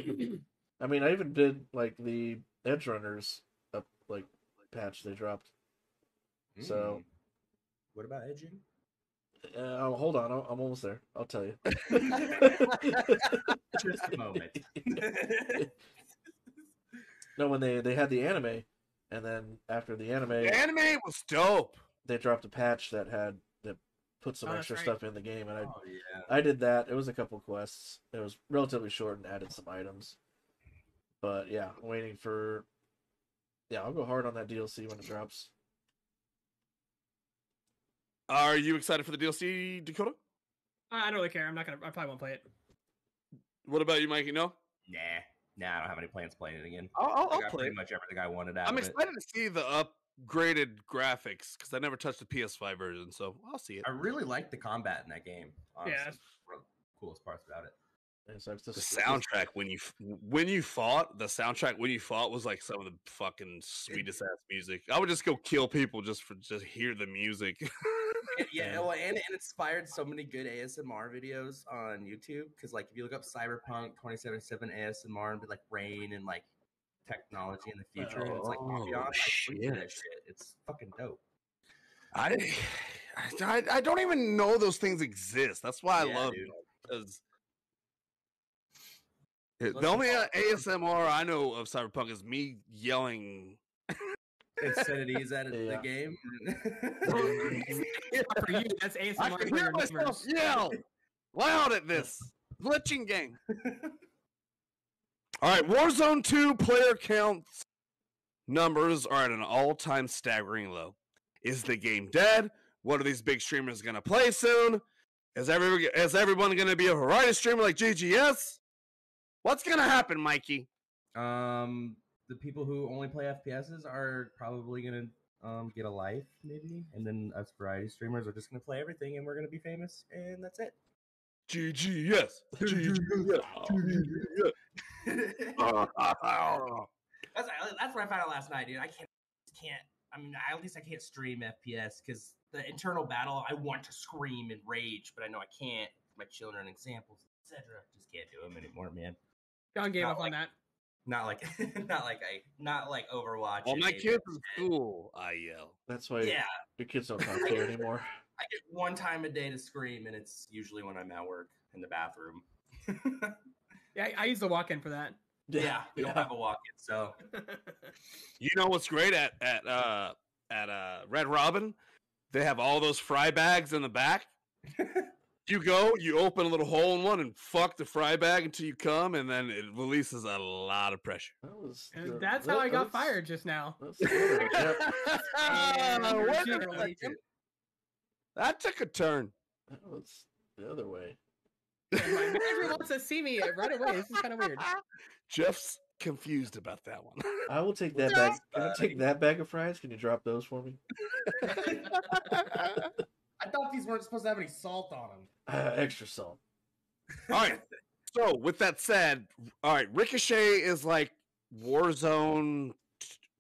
I mean, I even did like the Edge Runners up like patch they dropped. So- Mm. What about edging? Hold on, I'm almost there. I'll tell you. Just a moment. No, when they had the anime, and then after the anime, The anime was dope. they dropped a patch that put some Oh, that's extra right. stuff in the game, and Oh yeah. I did that. It was a couple quests. It was relatively short and added some items. But yeah, I'm waiting for. Yeah, I'll go hard on that DLC when it drops. Are you excited for the DLC, Dakota? I don't really care. I probably won't play it. What about you, Mikey? No? Nah, I don't have any plans playing it again. I'll I got play pretty it. much everything I wanted out I'm of it. excited to see the upgraded graphics because I never touched the PS5 version, so I'll see it. I really like the combat in that game. Honestly. Yeah. One of the coolest parts about it. And so it's The just, soundtrack when you fought, was like some of the fucking sweetest ass music. I would just go kill people just hear the music. Yeah, well, and it inspired so many good ASMR videos on YouTube. Because, like, if you look up Cyberpunk 2077 ASMR and be like rain and like technology in the future, and it's like ambiance, I sleep to that shit. It's fucking dope. I don't even know those things exist. That's why I love dude. them. The only ASMR I know of Cyberpunk is me yelling. Obscenities at the game. For you, that's ASMR. I can hear myself yell loud at this glitching game. All right, Warzone 2 player counts numbers are at an all-time staggering low. Is the game dead? What are these big streamers going to play soon? Is everyone going to be a variety streamer like GGS? What's going to happen, Mikey? The people who only play FPSs are probably going to get a life, maybe. And then us variety streamers are just going to play everything and we're going to be famous. And that's it. GGS. GGS. That's what I found out last night, dude. I can't. I mean, at least I can't stream FPS because the internal battle. I want to scream and rage, but I know I can't. My children, examples, etc. Just can't do them anymore, man. John gave up on that. Not like Overwatch. Well, my kids in school, I yell. That's why your kids don't talk to you anymore. I get one time a day to scream, and it's usually when I'm at work in the bathroom. Yeah, I use the walk-in for that. Yeah, we don't have a walk-in, so. You know what's great at Red Robin? They have all those fry bags in the back. You go, you open a little hole in one and fuck the fry bag until you come, and then it releases a lot of pressure. That's how I got fired just now. That took a turn. That was the other way. My manager wants to see me right away. This is kind of weird. Jeff's confused about that one. I will take that bag. Can I take that bag of fries? Can you drop those for me? I thought these weren't supposed to have any salt on them. Extra salt. All right. So, with that said, all right, Ricochet is like Warzone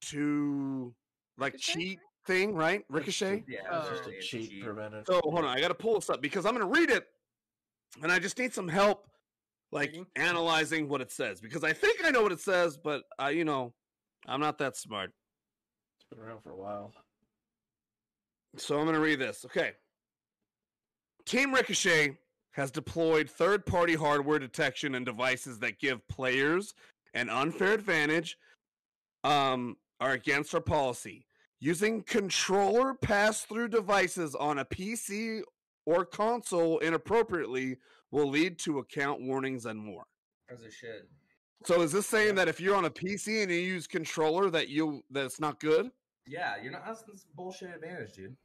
2, like cheat thing, right? Ricochet? Yeah, It's just a cheat prevented. So, hold on. I got to pull this up because I'm going to read it, and I just need some help, like, analyzing what it says. Because I think I know what it says, but, I'm not that smart. It's been around for a while. So, I'm going to read this. Okay. Team Ricochet has deployed third-party hardware detection and devices that give players an unfair advantage are against our policy. Using controller pass-through devices on a PC or console inappropriately will lead to account warnings and more. As it should. So is this saying that if you're on a PC and you use controller that's not good? Yeah, you're not. That's bullshit advantage, dude.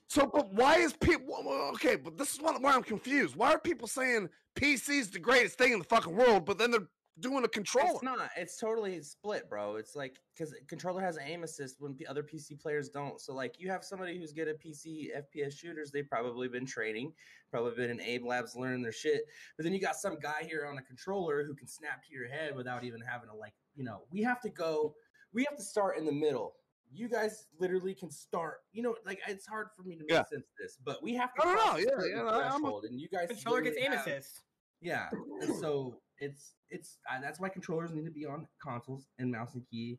So, but why is people? Okay, but this is where I'm confused. Why are people saying PC's the greatest thing in the fucking world, but then they're doing a controller? It's not. It's totally split, bro. It's like because controller has aim assist when other PC players don't. So, like, you have somebody who's good at PC FPS shooters. They've probably been training, probably been in Abe Labs learning their shit. But then you got some guy here on a controller who can snap to your head without even having to we have to start in the middle. You guys literally can start. It's hard for me to make sense of this, but we have to. Threshold, and you guys controller gets aim assist. Yeah, and so it's that's why controllers need to be on consoles and mouse and key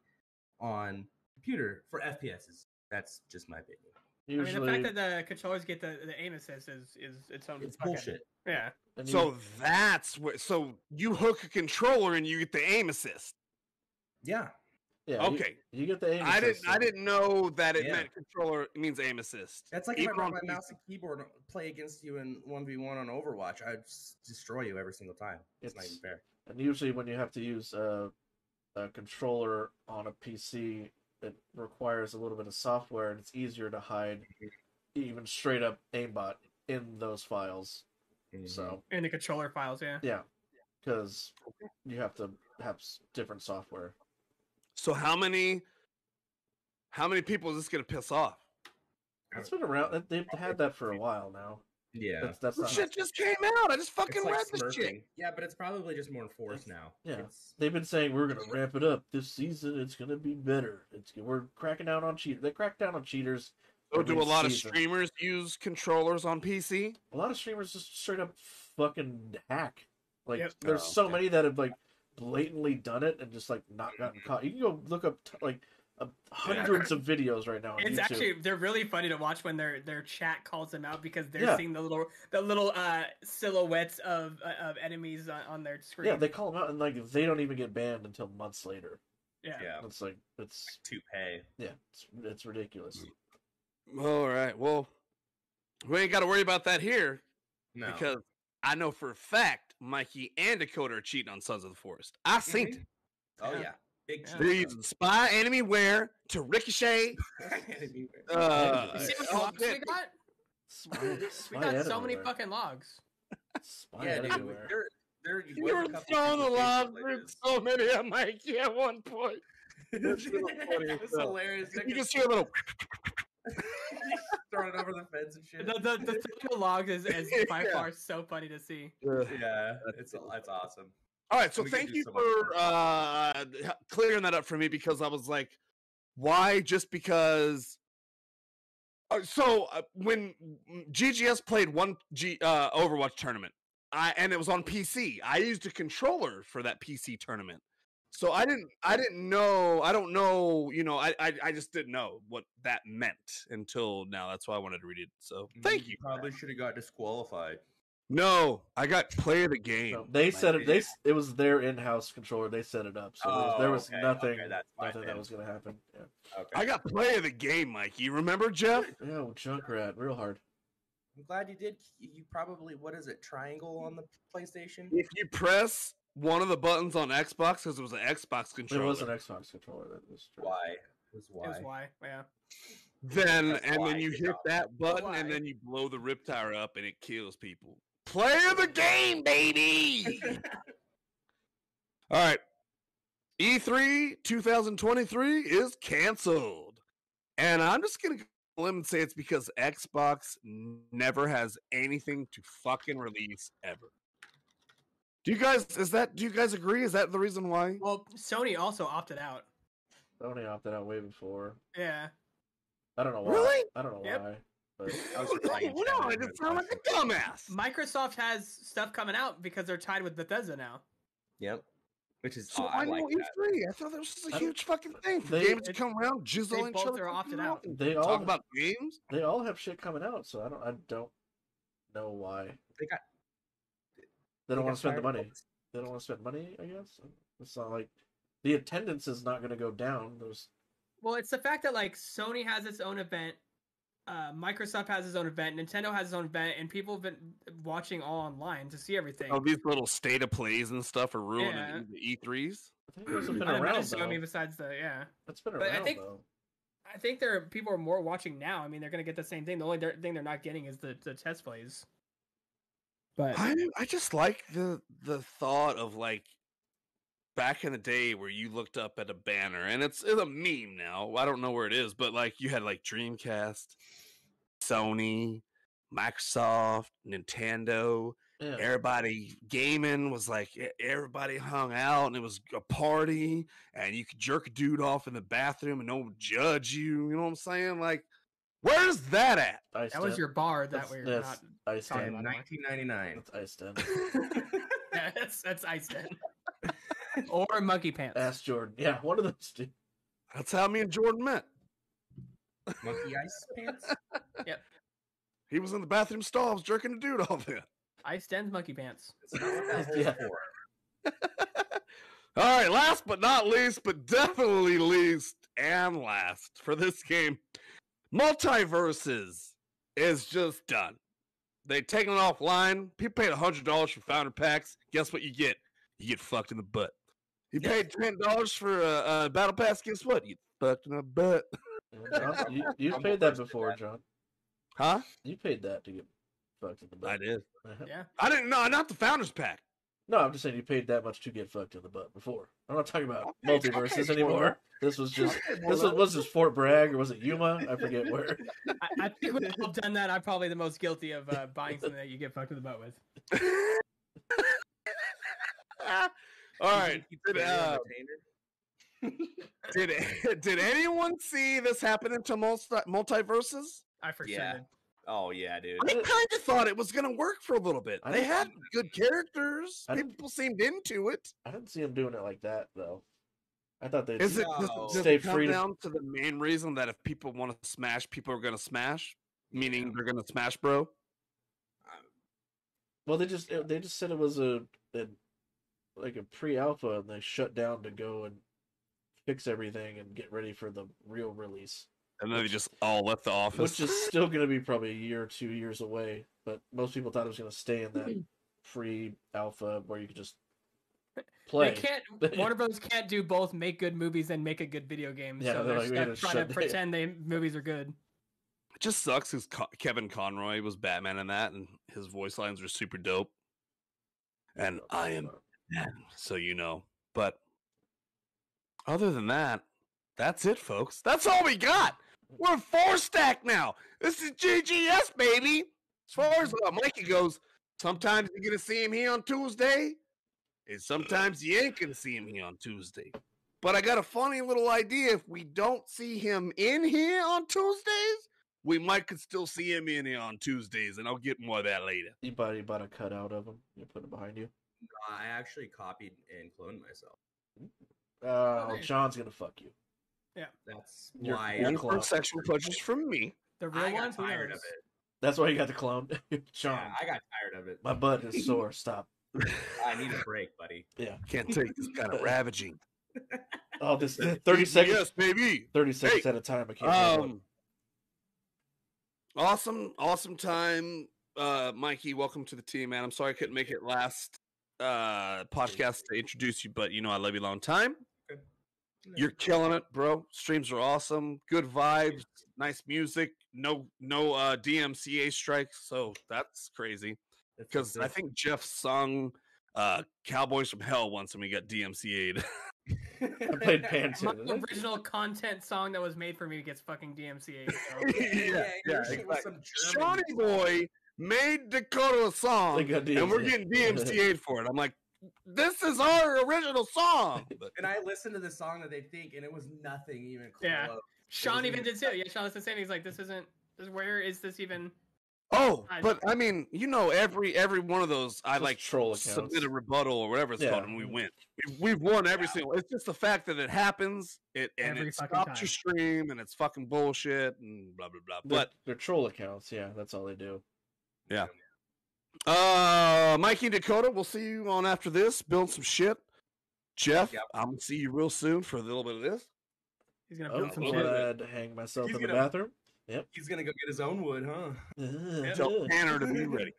on computer for FPSs. That's just my opinion. Usually, I mean, the fact that the controllers get the aim assist is its own. It's bullshit. Yeah. So that's where. So you hook a controller and you get the aim assist. Yeah. Yeah. Okay. You get the aim assist. I didn't know that it meant controller. It means aim assist. That's like if I brought my mouse and keyboard to play against you in 1v1 on Overwatch, I'd destroy you every single time. It's not even fair. And usually when you have to use a controller on a PC, it requires a little bit of software, and it's easier to hide even straight up aimbot in those files. Mm-hmm. So in the controller files, yeah, because you have to have different software. So how many people is this going to piss off? It's been around. They've had that for a while now. Yeah, that's not shit just came out. I just fucking read this shit. Yeah, but it's probably just more enforced now. Yeah, they've been saying we're gonna ramp it up this season. It's gonna be better. We're cracking down on cheaters. They crack down on cheaters So do a every lot of season. streamers use controllers on PC? A lot of streamers just straight up fucking hack. Like, Yep. there's Oh, so okay. many that have like blatantly done it and just like not gotten caught. You can go look up hundreds of videos right now on It's YouTube. actually they're really funny to watch when their chat calls them out because they're Yeah. seeing the little silhouettes of enemies on their screen. Yeah, they call them out and like they don't even get banned until months later. yeah. Yeah. It's like it's Toupee. yeah, it's ridiculous. All right. Well, we ain't got to worry about that here No. because I know for a fact Mikey and Dakota are cheating on Sons of the Forest. I seen it. Oh Yeah. yeah. Big Yeah. They're using spy enemy wear to ricochet. cheat. You see how many Oh, logs we shit. got? We got so many fucking logs. Yeah, dude. Everywhere. There You were throwing the logs with so many of Mikey at one point. It's hilarious. You just hear a little. Throwing it over the fence and shit. The throwing logs is by Yeah. far so funny to see. Yeah, it's awesome. All right, so We can thank do you so much for clearing that up for me because I was like, why? Just because. When GGS played one Overwatch tournament, and it was on PC, I used a controller for that PC tournament. So I don't know, I just didn't know what that meant until now. That's why I wanted to read it. So thank you. Probably should have got disqualified. No, I got play of the game. No, they set it. It was their in-house controller. They set it up, so there was okay, nothing. okay, that's fine nothing that then. was gonna happen. Yeah, Okay. I got play of the game, Mikey. You remember, Jeff? yeah, well, Junkrat, real hard. I'm glad you did. You probably, what is it, triangle on the PlayStation? If you press one of the buttons on Xbox, because it was an Xbox It controller, was an Xbox controller. That was true. Why? It was It why. was why, yeah. then That's and why then you it's hit not. that button, Why? and then you blow the Riptire up, and it kills people. Play of the game, baby! All right. E3 2023 is canceled. And I'm just going to go on a limb and say it's because Xbox never has anything to fucking release ever. Do you guys agree? Is that the reason why? Well, Sony also opted out. Sony opted out way before. Yeah. I don't know why. Really? I don't know Yep. why. But I was replying to No, I Chad just sound like a dumbass. Microsoft has stuff coming out because they're tied with Bethesda now. Yep. Which is, So I I know like that. E3. I thought that was just a I- huge fucking thing for they- games to come around, jizzle they each both other, are opted out. they all talk about games. they all have shit coming out, so I don't know why. They got. They don't got want to spend the fired. money. They don't want to spend money, I guess. It's not like the attendance is not going to go down. There's Well, it's the fact that like Sony has its own event, Microsoft has its own event, Nintendo has its own event, and people have been watching all online to see everything. Oh, these little state of plays and stuff are ruining Yeah. the E3s. I think those have been I around Sony though. besides the That's been but I around think- though. I think people are more watching now. I mean, they're gonna get the same thing. The only thing they're not getting is the test plays. But I just like the thought of like back in the day where you looked up at a banner and it's a meme now. I don't know where it is, but like you had like Dreamcast, Sony, Microsoft, Nintendo. Yeah. Everybody gaming was like everybody hung out and it was a party and you could jerk a dude off in the bathroom and no one would judge you. You know what I'm saying? Like, where's that at? Ice that was Den. your bar. That way you're That's not. Ice talking Den. In about 1999. That's Ice Den. Yeah, that's Ice Den. Or Monkey Pants. Ask Jordan. Yeah, one of those two. That's how me and Jordan met. Monkey Ice Pants? He was in the bathroom stalls jerking a dude off there. Ice Den's Monkey Pants. That's not what that holds Yeah. for. All right, last but not least, but definitely least and last for this game, Multiverses is just done. They taken it offline. People paid $100 for founder packs. Guess what you get? You get fucked in the butt. You paid $10 for a battle pass. Guess what? You get fucked in the butt. Yeah, John, you paid that before, John. Huh? You paid that to get fucked in the butt. I did. Yeah. I didn't know. Not the founders pack. No, I'm just saying you paid that much to get fucked in the butt before. I'm not talking about Okay, multiverses okay, anymore. This was just was this Fort Bragg or was it Yuma? I forget where. I think we've all done that. I'm probably the most guilty of buying something that you get fucked in the butt with. All right. You keep getting entertainer? Did anyone see this happen into multiverses? I for sure Yeah. did. Oh yeah, dude. I kind of thought it was going to work for a little bit. I They didn't- had good characters. I didn't- People seemed into it. I didn't see him doing it like that though. I thought they'd Is it No. does Stay it come free to- down to the main reason that if people want to smash, people are going to smash? Meaning they're going to smash, bro? Well, they just said it was a like a pre-alpha, and they shut down to go and fix everything and get ready for the real release, And then they just all left the office. which is still going to be probably a year or 2 years away. But most people thought it was going to stay in that pre-alpha where you could just play. They can't. Warner Bros. Can't do both. Make good movies and make a good video game. Yeah, so they're they're like, we gotta stuck trying shut to down. pretend they movies are good. It just sucks because Kevin Conroy was Batman in that, and his voice lines were super dope. And I am Batman, so you know. But other than that, that's it, folks. That's all we got. We're 4-stack now. This is GGS, baby. As far as Mikey goes, sometimes you're going to see him here on Tuesday, and sometimes you ain't going to see him here on Tuesday. But I got a funny little idea. If we don't see him in here on Tuesdays, we might could still see him in here on Tuesdays, and I'll get more of that later. You bought a cutout of him. You put it behind you. I actually copied and cloned myself. Oh, nice. John's gonna fuck you. That's You're- why you're One clone. for sexual pleasures from me. The real I got ones. Who tired knows? of it. That's why you got the clone, John. Yeah, I got tired of it. My butt is sore. Stop. I need a break, buddy. Can't take this kind of ravaging. Oh, this 30 seconds. Yes, baby. 30 seconds Hey, at a time. I can't. handle it. Awesome time. Mikey, welcome to the team, man. I'm sorry I couldn't make it last podcast to introduce you, but you know I love you a long time. Good. You're killing it, bro. Streams are awesome. Good vibes, nice music. No DMCA strikes, so that's crazy. Because I think Jeff sung Cowboys from Hell once and we got DMCA'd. I played Panther. My original content song that was made for me gets fucking DMCA. So. your shit was some German Shawnee Boy made Dakota a song, They got and we're DMCA'd. getting DMCA'd for it. I'm like, this is our original song. But And I listened to the song that they think, and it was nothing even close. Yeah. Sean wasn't even even did too. Yeah, Sean was the same. He's like, this isn't. Where is this even? oh, but I mean, you know, every one of those, I Just like troll accounts. submit a rebuttal or whatever it's Yeah. called, and we win. We've won every single. It's just the fact that it happens. And Every it fucking stops time. your stream, and it's fucking bullshit, and blah blah blah. But They're troll accounts. Yeah, that's all they do. Mikey and Dakota, we'll see you on after this. Build some shit. Jeff, Yep. I'm gonna see you real soon for a little bit of this. He's gonna Oh, build some I'm shit. gonna hang myself He's in the gonna- bathroom. He's gonna go get his own wood, huh? Tell Tanner to be ready.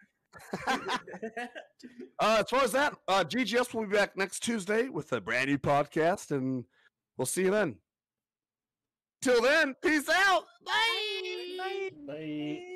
As far as that, GGS will be back next Tuesday with a brand new podcast, and we'll see you then. Till then, peace out. Bye. Bye.